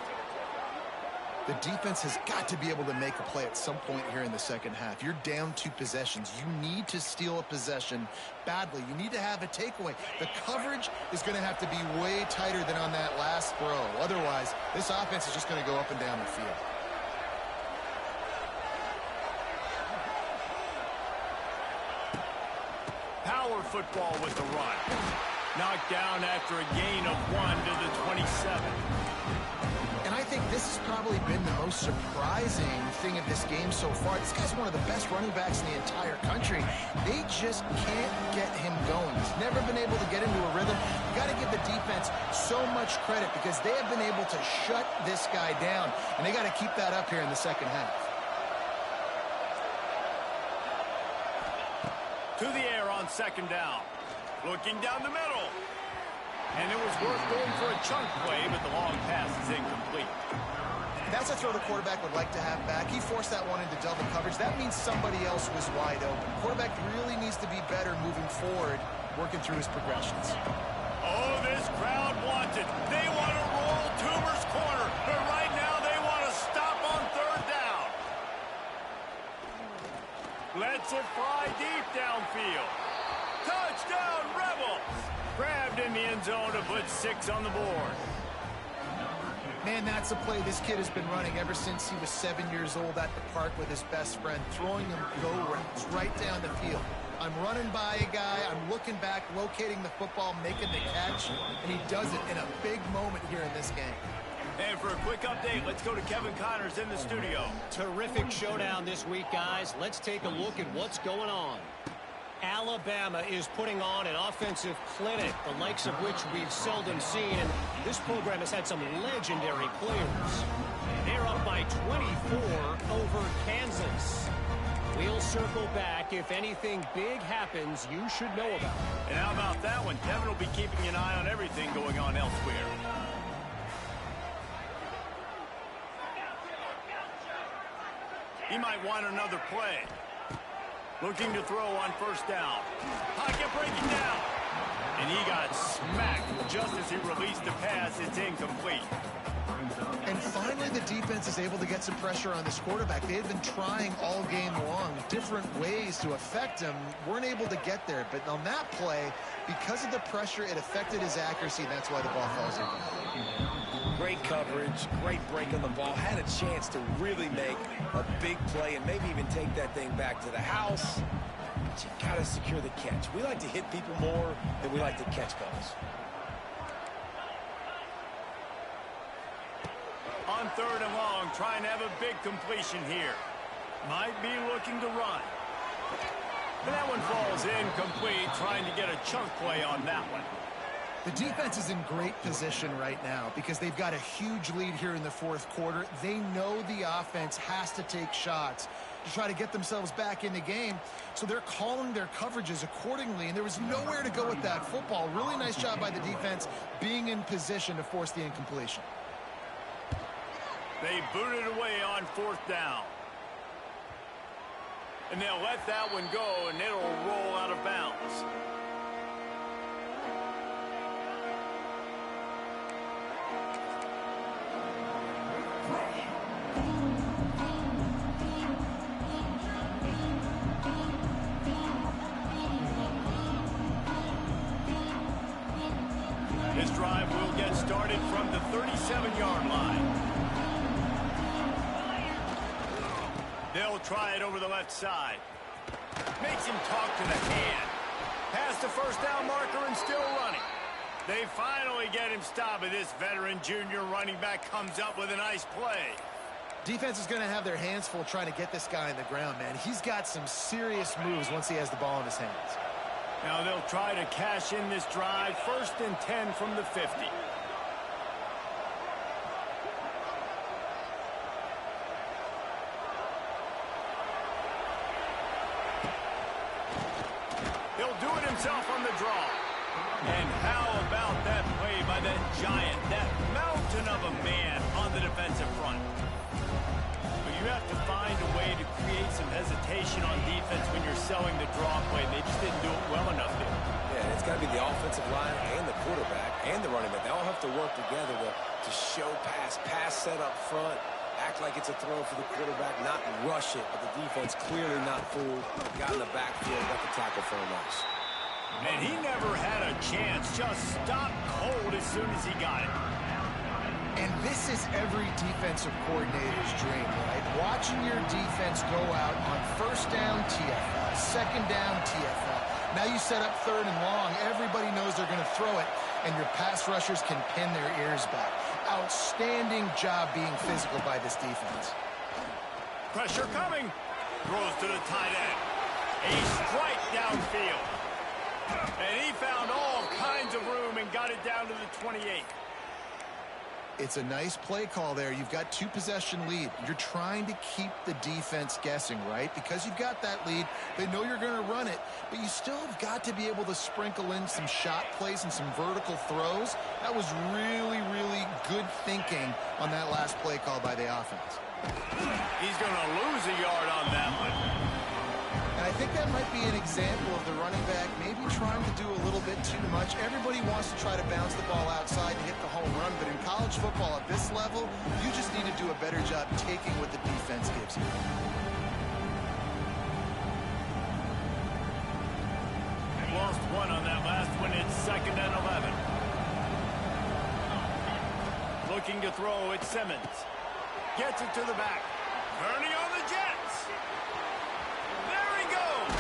The defense has got to be able to make a play at some point here in the second half. You're down 2 possessions. You need to steal a possession badly. You need to have a takeaway. The coverage is going to have to be way tighter than on that last throw. Otherwise, this offense is just going to go up and down the field. Power football with the run. Knocked down after a gain of 1 to the 27. And I think this has probably been the most surprising thing of this game so far. This guy's one of the best running backs in the entire country. They just can't get him going. He's never been able to get into a rhythm. You got to give the defense so much credit because they have been able to shut this guy down, and they got to keep that up here in the second half. To the air on 2nd down. Looking down the middle. And it was worth going for a chunk play, but the long pass is incomplete. That's a throw the quarterback would like to have back. He forced that one into double coverage. That means somebody else was wide open. Quarterback really needs to be better moving forward, working through his progressions. Oh, this crowd wants it. They want to roll Toomer's corner, but right now they want to stop on 3rd down. Lets it fly deep downfield. Touchdown! 6 on the board. Man, that's a play this kid has been running ever since he was 7 years old at the park with his best friend, throwing him go routes right down the field. I'm running by a guy, I'm looking back, locating the football, making the catch, and he does it in a big moment here in this game. And for a quick update, let's go to Kevin Connors in the studio. Terrific showdown this week, guys. Let's take a look at what's going on. Alabama is putting on an offensive clinic, the likes of which we've seldom seen, and this program has had some legendary players. They're up by 24 over Kansas. We'll circle back. If anything big happens, you should know about it. And how about that one? Kevin will be keeping an eye on everything going on elsewhere. He might want another play. Looking to throw on first down. Pocket breaking down. And he got smacked just as he released the pass. It's incomplete. And finally, the defense is able to get some pressure on this quarterback. They had been trying all game long, different ways to affect him. Weren't able to get there. But on that play, because of the pressure, it affected his accuracy, and that's why the ball falls in. Great coverage, great break on the ball. Had a chance to really make a big play and maybe even take that thing back to the house. But you got to secure the catch. We like to hit people more than we like to catch balls. On 3rd and long, trying to have a big completion here. Might be looking to run. But that one falls incomplete, trying to get a chunk play on that one. The defense is in great position right now because they've got a huge lead here in the 4th quarter. They know the offense has to take shots to try to get themselves back in the game. So they're calling their coverages accordingly, and there was nowhere to go with that football. Really nice job by the defense being in position to force the incompletion. They booted away on 4th down. And they'll let that one go, and it'll roll out of bounds. This drive will get started from the 37-yard line. They'll try it over the left side. Makes him talk to the hand. Past the first down marker and still running. They finally get him stopped, and this veteran junior running back comes up with a nice play. Defense is going to have their hands full trying to get this guy on the ground, man. He's got some serious moves once he has the ball in his hands. Now they'll try to cash in this drive. 1st and 10 from the 50. He'll do it himself on the draw. And how about that play by that giant, that mountain of a man on the defensive front? But you have to find a way to create some hesitation on defense when you're selling the draw play. They just didn't do it well enough here. Yeah, it's got to be the offensive line and the quarterback and the running back. They all have to work together to show pass set up front, act like it's a throw for the quarterback, not rush it. But the defense clearly not fooled. Got in the backfield, got the tackle for a loss. And he never had a chance. Just stopped cold as soon as he got it. And this is every defensive coordinator's dream, right? Watching your defense go out on 1st down TFL, 2nd down TFL. Now you set up 3rd and long. Everybody knows they're going to throw it, and your pass rushers can pin their ears back. Outstanding job being physical by this defense. Pressure coming. Throws to the tight end. A strike downfield. And he found all kinds of room and got it down to the 28. It's a nice play call there. You've got 2-possession lead. You're trying to keep the defense guessing, right? Because you've got that lead, they know you're going to run it, but you still have got to be able to sprinkle in some shot plays and some vertical throws. That was really, really good thinking on that last play call by the offense. He's going to lose a yard on that one. And I think that might be an example of the running back maybe trying to do a little bit too much. Everybody wants to try to bounce the ball outside and hit the home run, but in college football at this level, you just need to do a better job taking what the defense gives you. Lost one on that last one. It's 2nd and 11. Looking to throw at Simmons. Gets it to the back. Turning on the Jets. There he goes.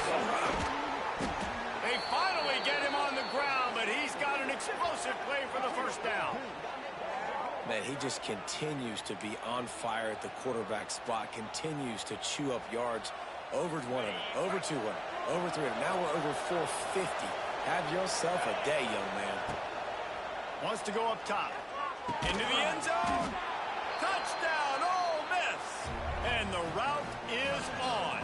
They finally get him on the ground, but he's got an explosive play for the first down. Man, he just continues to be on fire at the quarterback spot, continues to chew up yards. Over 100, over 200, over 300. Now we're over 450. Have yourself a day, young man. Wants to go up top. Into the end zone. Touchdown, Ole Miss. And the route is on.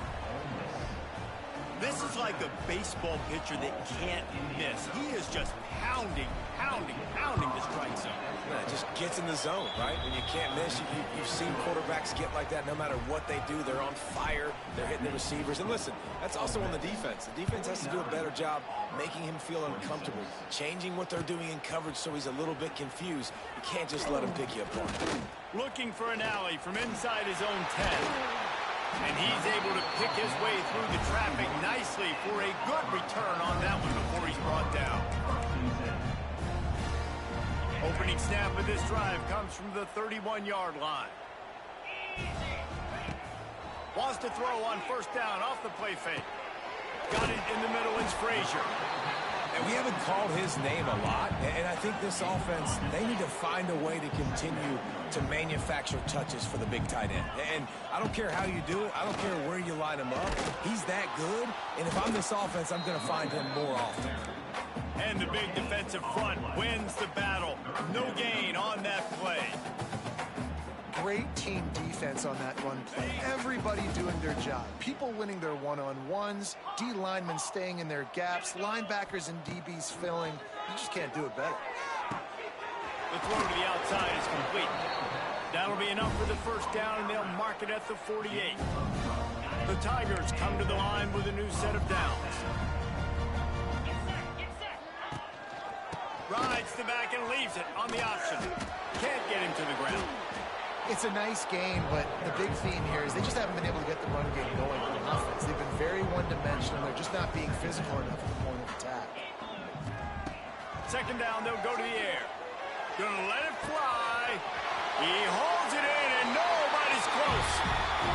This is like a baseball pitcher that can't miss. He is just pounding the strike zone. Yeah, just gets in the zone, right? When you can't miss, you've seen quarterbacks get like that no matter what they do. They're on fire. They're hitting the receivers. And listen, that's also on the defense. The defense has to do a better job making him feel uncomfortable, changing what they're doing in coverage so he's a little bit confused. You can't just let him pick you apart. Looking for an alley from inside his own 10. And he's able to pick his way through the traffic nicely for a good return on that one before he's brought down. Opening snap of this drive comes from the 31-yard line. Wants to throw on first down off the play fake. Got it in the middle, it's Frazier. And we haven't called his name a lot, and I think this offense, they need to find a way to continue to manufacture touches for the big tight end. And I don't care how you do it. I don't care where you line him up. He's that good, and if I'm this offense, I'm going to find him more often. And the big defensive front wins the battle. No gain on that play. Great team defense on that run play. Everybody doing their job. People winning their one-on-ones, D linemen staying in their gaps, linebackers and DBs filling. You just can't do it better. The throw to the outside is complete. That'll be enough for the first down, and they'll mark it at the 48. The Tigers come to the line with a new set of downs. Rides the back and leaves it on the option. Can't get him to the ground. It's a nice game, but the big theme here is they just haven't been able to get the run game going on offense. They've been very one-dimensional. They're just not being physical enough at the point of attack. Second down, they'll go to the air. Gonna let it fly. He holds it in, and nobody's close.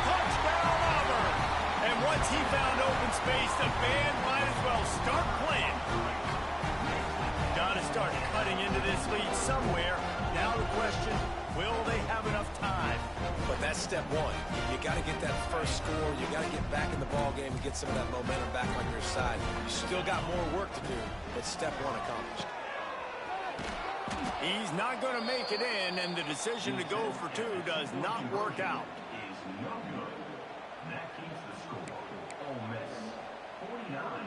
Touchdown, Auburn. And once he found open space, the band might as well start playing. Got to start cutting into this lead somewhere. Now the question, will they have enough time? But that's step one. You got to get that first score. You got to get back in the ball game and get some of that momentum back on your side. You still got more work to do, but step one accomplished. He's not going to make it in, and the decision to go for two does not work out.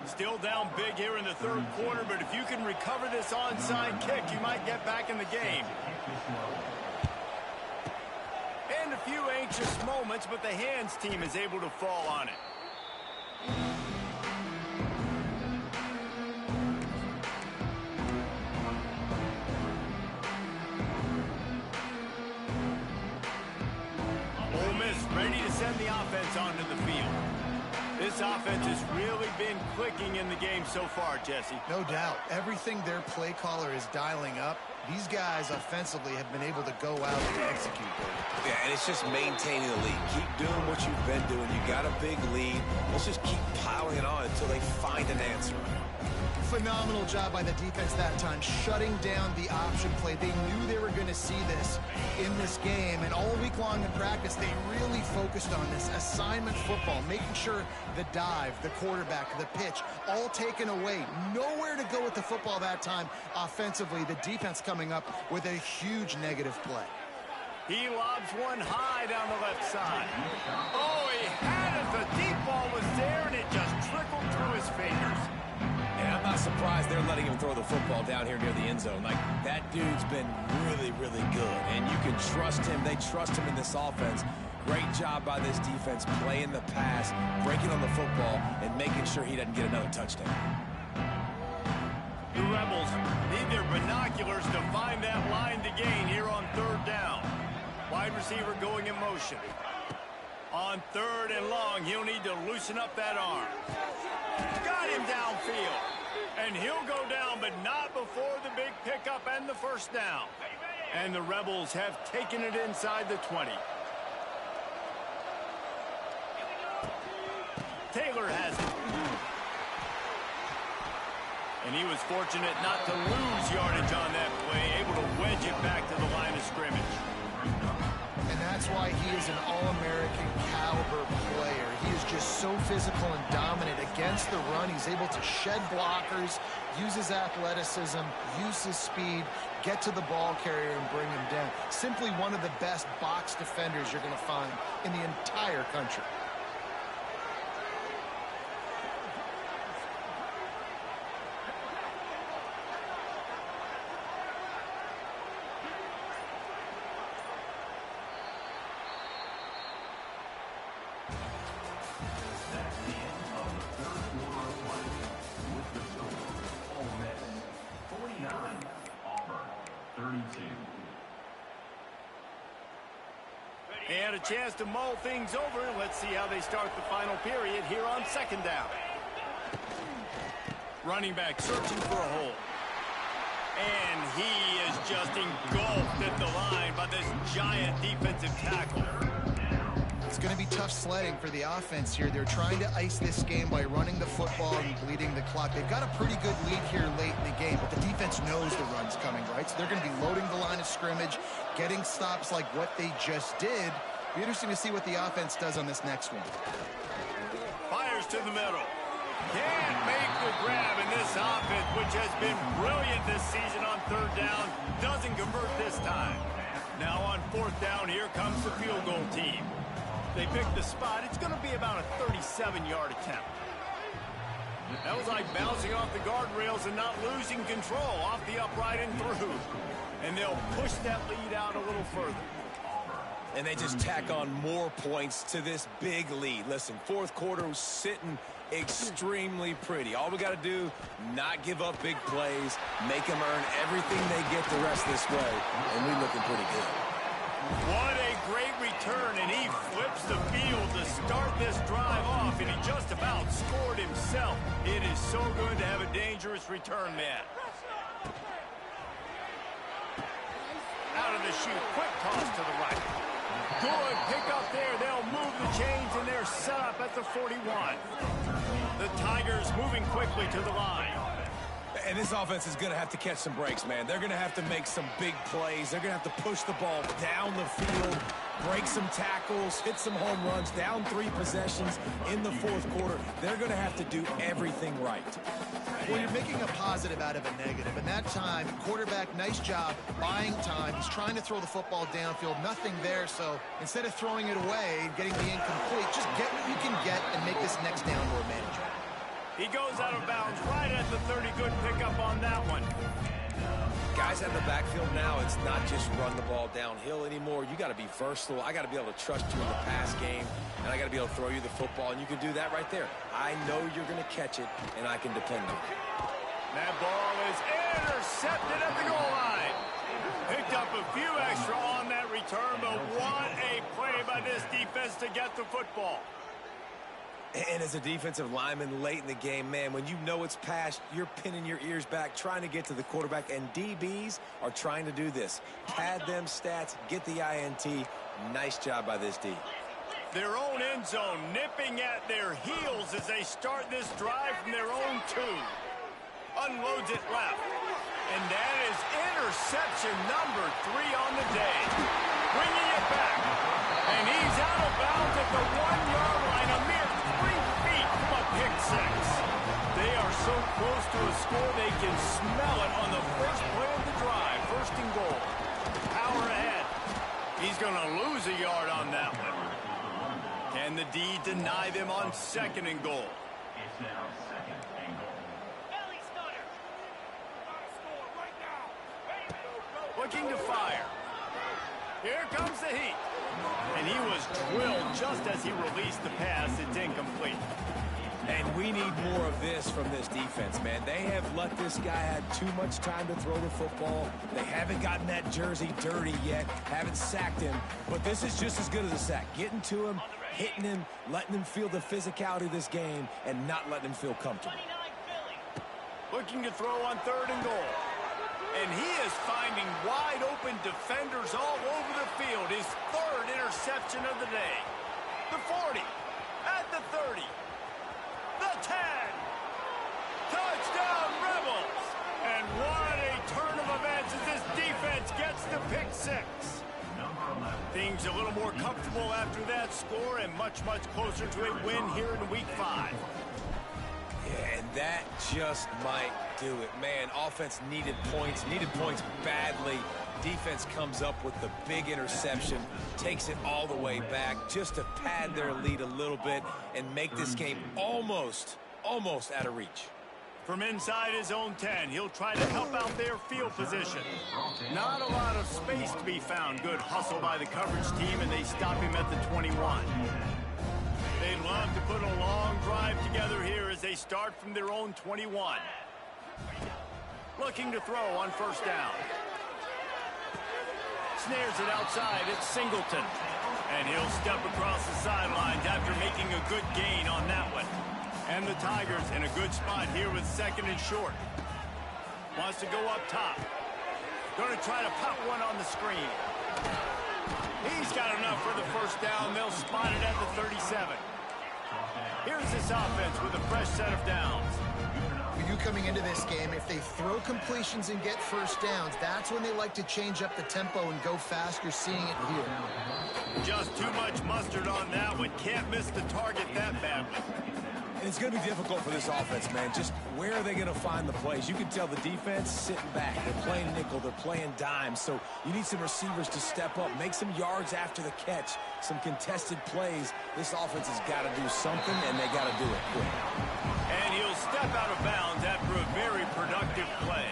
Still down big here in the third quarter, but if you can recover this onside kick, you might get back in the game. And a few anxious moments, but the hands team is able to fall on it. Ole Miss ready to send the offense onto the field. This offense has really been clicking in the game so far, Jesse. No doubt. Everything their play caller is dialing up, these guys offensively have been able to go out and execute. Yeah, and it's just maintaining the lead. Keep doing what you've been doing. You got a big lead. Let's just keep piling it on until they find an answer. Phenomenal job by the defense that time, shutting down the option play. They knew they were going to see this in this game, and all week long in practice, they really focused on this assignment football, making sure the dive, the quarterback, the pitch, all taken away. Nowhere to go with the football that time offensively. The defense coming up with a huge negative play. He lobs one high down the left side. Oh, he had it. The deep ball was there, and it just trickled through his fingers. And I'm not surprised they're letting him throw the football down here near the end zone. Like, that dude's been really, really good. And you can trust him. They trust him in this offense. Great job by this defense playing the pass, breaking on the football, and making sure he doesn't get another touchdown. The Rebels need their binoculars to find that line to gain here on third down. Wide receiver going in motion. On third and long, he'll need to loosen up that arm. Got him downfield. And he'll go down, but not before the big pickup and the first down. And the Rebels have taken it inside the 20. Taylor has it. And he was fortunate not to lose yardage on that play, able to wedge it back to the line of scrimmage. And that's why he is an All-American caliber player. He is just so physical and dominant against the run. He's able to shed blockers, use his athleticism, use his speed, get to the ball carrier and bring him down. Simply one of the best box defenders you're going to find in the entire country. They had a chance to mull things over. Let's see how they start the final period here on second down. Running back searching for a hole. And he is just engulfed at the line by this giant defensive tackle. It's going to be tough sledding for the offense here. They're trying to ice this game by running the football and bleeding the clock. They've got a pretty good lead here late in the game, but the defense knows the run's coming, right? So they're going to be loading the line of scrimmage, getting stops like what they just did. Be interesting to see what the offense does on this next one. Fires to the middle. Can't make the grab, in this offense, which has been brilliant this season on third down, doesn't convert this time. Now on fourth down, here comes the field goal team. They pick the spot. It's going to be about a 37-yard attempt. That was like bouncing off the guardrails and not losing control off the upright and through. And they'll push that lead out a little further. And they just tack on more points to this big lead. Listen, fourth quarter was sitting extremely pretty. All we got to do, not give up big plays, make them earn everything they get the rest this way, and we're looking pretty good. What a great return, and he flips the field to start this drive off, and he just about scored himself. It is so good to have a dangerous return man. Out of the chute, quick toss to the right. Good pick up there. They'll move the chains, and they're set up at the 41. The Tigers moving quickly to the line. And this offense is going to have to catch some breaks, man. They're going to have to make some big plays. They're going to have to push the ball down the field, break some tackles, hit some home runs, down 3 possessions in the fourth quarter. They're going to have to do everything right. Well, you're making a positive out of a negative. And that time, quarterback, nice job buying time. He's trying to throw the football downfield. Nothing there. So instead of throwing it away, getting the incomplete, just get what you can get and make this next down more manageable. He goes out of bounds right at the 30. Good pickup on that one. Guys out of the backfield now, it's not just run the ball downhill anymore. You got to be versatile. I got to be able to trust you in the pass game, and I got to be able to throw you the football, and you can do that right there. I know you're going to catch it, and I can depend on it. That ball is intercepted at the goal line. Picked up a few extra on that return, but what a play by this defense to get the football. And as a defensive lineman late in the game, man, when you know it's passed, you're pinning your ears back, trying to get to the quarterback, and DBs are trying to do this. Pad them stats, get the INT. Nice job by this D. Their own end zone nipping at their heels as they start this drive from their own 2. Unloads it left. And that is interception number 3 on the day. Bringing it back. And he's out of bounds at the 1-yard line. A mere 3 feet from a pick 6. They are so close to a score they can smell it on the first play of the drive. First and goal. Power ahead. He's going to lose a yard on that one. Can the D deny them on second and goal? It's now second and goal. Looking to fire. Here comes the heat. And he was drilled just as he released the pass. It's incomplete. And we need more of this from this defense, man. They have let this guy have too much time to throw the football. They haven't gotten that jersey dirty yet, haven't sacked him. But this is just as good as a sack. Getting to him, hitting him, letting him feel the physicality of this game, and not letting him feel comfortable. Looking to throw on third and goal. And he is finding wide-open defenders all over the field. His third interception of the day. The 40, at the 30, the 10. Touchdown, Rebels! And what a turn of events as this defense gets the pick six. Things a little more comfortable after that score and much, much closer to a win here in Week 5. Yeah, and that just might do it. Man, offense needed points badly. Defense comes up with the big interception, takes it all the way back just to pad their lead a little bit and make this game almost out of reach. From inside his own 10, he'll try to help out their field position. Not a lot of space to be found. Good hustle by the coverage team, and they stop him at the 21. They'd love to put a long drive together here as they start from their own 21. Looking to throw on first down. Snares it outside. It's Singleton. And he'll step across the sidelines after making a good gain on that one. And the Tigers in a good spot here with second and short. Wants to go up top. Going to try to pop one on the screen. He's got enough for the first down. They'll spot it at the 37. Here's this offense with a fresh set of downs. For you coming into this game, if they throw completions and get first downs, that's when they like to change up the tempo and go fast. You're seeing it here. Just too much mustard on that one. Can't miss the target that badly. And it's going to be difficult for this offense, man. Just where are they going to find the plays? You can tell the defense sitting back. They're playing nickel. They're playing dime. So you need some receivers to step up, make some yards after the catch, some contested plays. This offense has got to do something, and they got to do it quick. And he'll step out of bounds after a very productive play.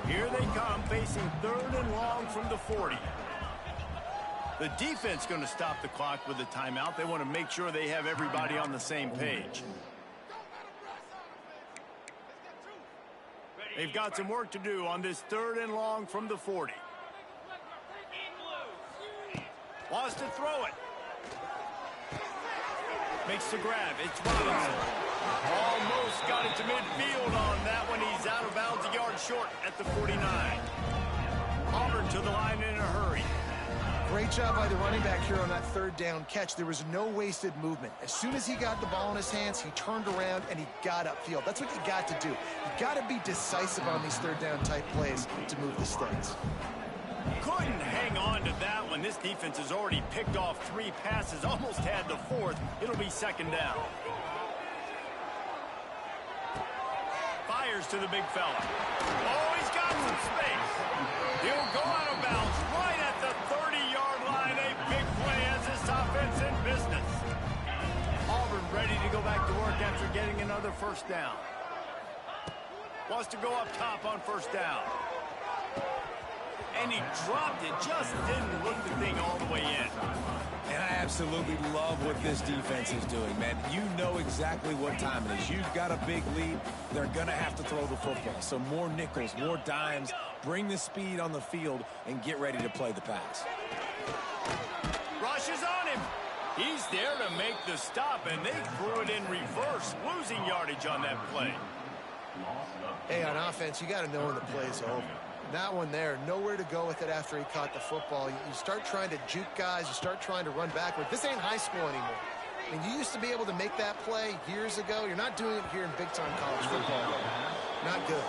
Here they come, facing third and long from the 40. The defense going to stop the clock with a timeout. They want to make sure they have everybody on the same page. They've got some work to do on this third and long from the 40. Wants to throw it. Makes the grab. It's Robinson. Almost got it to midfield on that one. He's out of bounds a yard short at the 49. Auburn to the line in a hurry. Great job by the running back here on that third down catch. There was no wasted movement. As soon as he got the ball in his hands, he turned around and he got upfield. That's what you got to do. You got to be decisive on these third down type plays to move the sticks. Couldn't hang on to that one. This defense has already picked off 3 passes, almost had the 4th. It'll be second down. Fires to the big fella. Oh, he's got some space. He'll go out of bounds right at the 30-yard line. A big play as this offense in business. Auburn ready to go back to work after getting another first down. Wants to go up top on first down. And he dropped it, just didn't look the thing all the way in. And I absolutely love what this defense is doing, man. You know exactly what time it is. You've got a big lead. They're going to have to throw the football. So more nickels, more dimes. Bring the speed on the field and get ready to play the pass. Rush is on him. He's there to make the stop, and they threw it in reverse, losing yardage on that play. Hey, on offense, you got to know when the play's over. That one there, nowhere to go with it after he caught the football. You start trying to juke guys. You start trying to run backward. This ain't high school anymore. I mean, you used to be able to make that play years ago. You're not doing it here in big-time college football. Not good.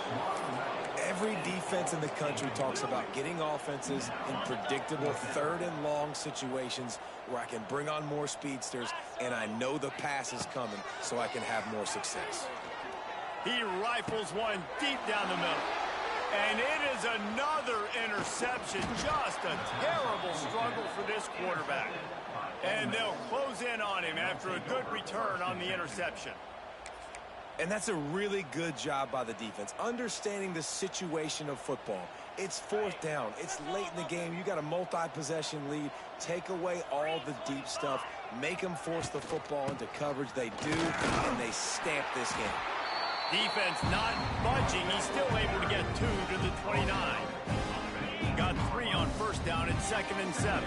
Every defense in the country talks about getting offenses in predictable third and long situations where I can bring on more speedsters and I know the pass is coming so I can have more success. He rifles one deep down the middle. And it is another interception. Just a terrible struggle for this quarterback. And they'll close in on him after a good return on the interception. And that's a really good job by the defense, understanding the situation of football. It's fourth down. It's late in the game. You got a multi-possession lead. Take away all the deep stuff. Make them force the football into coverage. They do, and they stamp this game. Defense not budging. He's still able to get 2 to the 29. Got 3 on first down and 2nd and 7.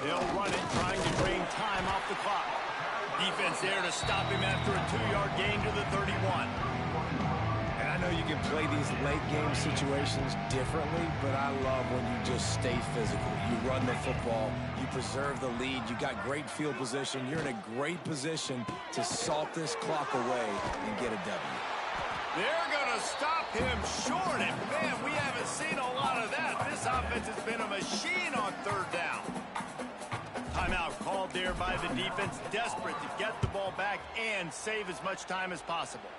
They'll run it, trying to drain time off the clock. Defense there to stop him after a 2-yard gain to the 31. And I know you can play these late game situations differently, but I love when you just stay physical. You run the football, you preserve the lead, you got great field position, you're in a great position to salt this clock away and get a W. They're going to stop him short, and man, we haven't seen a lot of that. This offense has been a machine on third down. Timeout called there by the defense, desperate to get the ball back and save as much time as possible.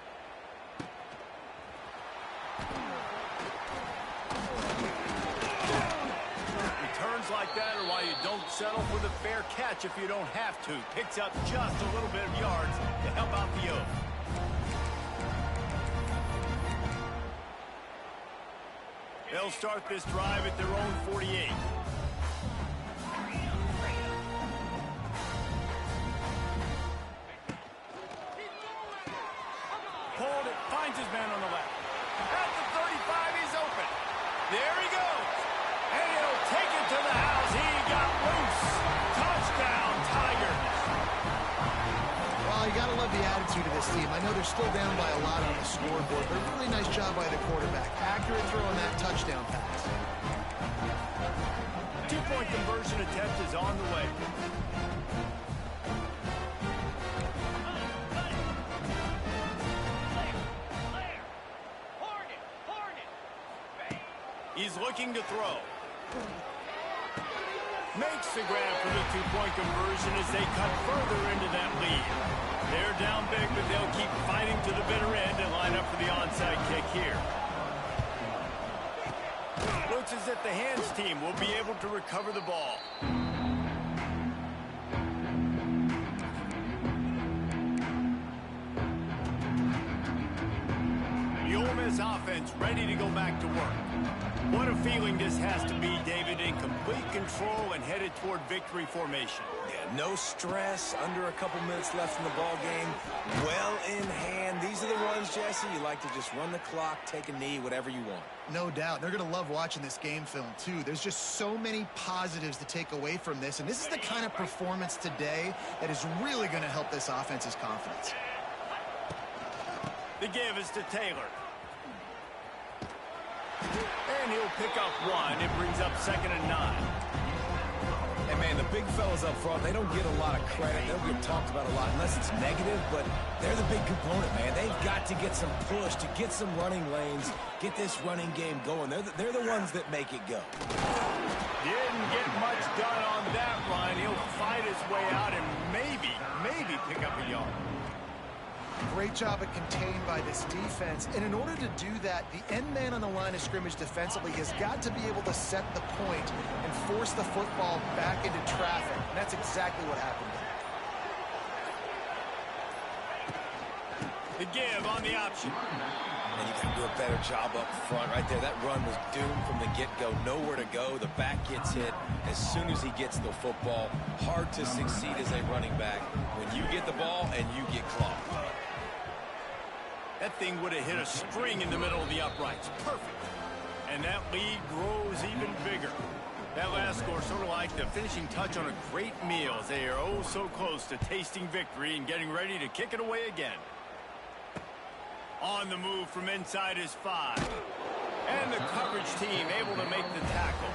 Returns like that are why you don't settle for the fair catch if you don't have to. Picks up just a little bit of yards to help out the Oaks. They'll start this drive at their own 48. Hold it, finds his man on the left. At the 35, he's open. There he goes. And he'll take it to the house. He got loose. Touchdown, Tigers. Well, you got to love the attitude of this team. I know they're still down by a lot on the scoreboard, but a really nice job by the quarterback. Accurate throw on that touchdown pass. Two-point conversion attempt is on the way. He's looking to throw. Makes the grab for the two-point conversion as they cut further into that lead. They're down big, but they'll keep fighting to the bitter end and line up for the onside kick here. Looks as if the hands team will be able to recover the ball. The Ole Miss offense ready to go back to work. What a feeling this has to be, David, in complete control and headed toward victory formation. Yeah, no stress, under a couple minutes left in the ball game, well in hand. These are the runs, Jesse, you like to just run the clock, take a knee, whatever you want. No doubt. They're going to love watching this game film, too. There's just so many positives to take away from this, and this is the kind of performance today that is really going to help this offense's confidence. The give is to Taylor. And he'll pick up one. It brings up 2nd and 9. And, man, the big fellas up front, they don't get a lot of credit. They don't get talked about a lot unless it's negative, but they're the big component, man. They've got to get some push, to get some running lanes, get this running game going. They're the ones that make it go. Didn't get much done on that run. He'll fight his way out and maybe pick up a yard. Great job at contained by this defense. And in order to do that, the end man on the line of scrimmage defensively has got to be able to set the point and force the football back into traffic. And that's exactly what happened there. The give on the option. And you got to do a better job up front right there. That run was doomed from the get-go. Nowhere to go. The back gets hit as soon as he gets the football. Hard to succeed as a running back when you get the ball and you get clocked. That thing would have hit a string in the middle of the uprights. Perfect. And that lead grows even bigger. That last score sort of like the finishing touch on a great meal as they are oh so close to tasting victory and getting ready to kick it away again. On the move from inside his 5. And the coverage team able to make the tackle.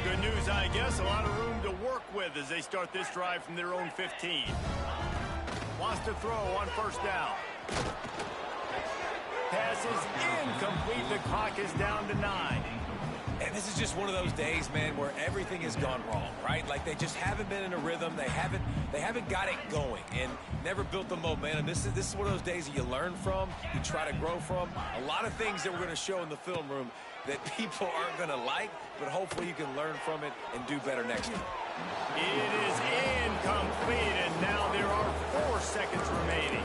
Good news, I guess. A lot of room to work with as they start this drive from their own 15. Wants to throw on 1st down. Pass is incomplete. The clock is down to 9. And this is just one of those days, man, where everything has gone wrong, right? Like they just haven't been in a rhythm. They haven't got it going and never built the momentum. This is one of those days that you learn from, you try to grow from. A lot of things that we're going to show in the film room that people aren't going to like, but hopefully you can learn from it and do better next time. It is incomplete, and now there are 4 seconds remaining.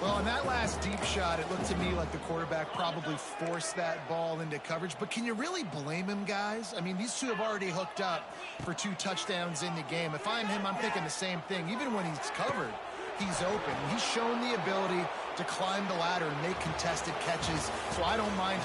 Well, on that last deep shot, it looked to me like the quarterback probably forced that ball into coverage. But can you really blame him, guys? I mean, these two have already hooked up for 2 touchdowns in the game. If I'm him, I'm thinking the same thing. Even when he's covered, he's open. He's shown the ability to climb the ladder and make contested catches, so I don't mind him.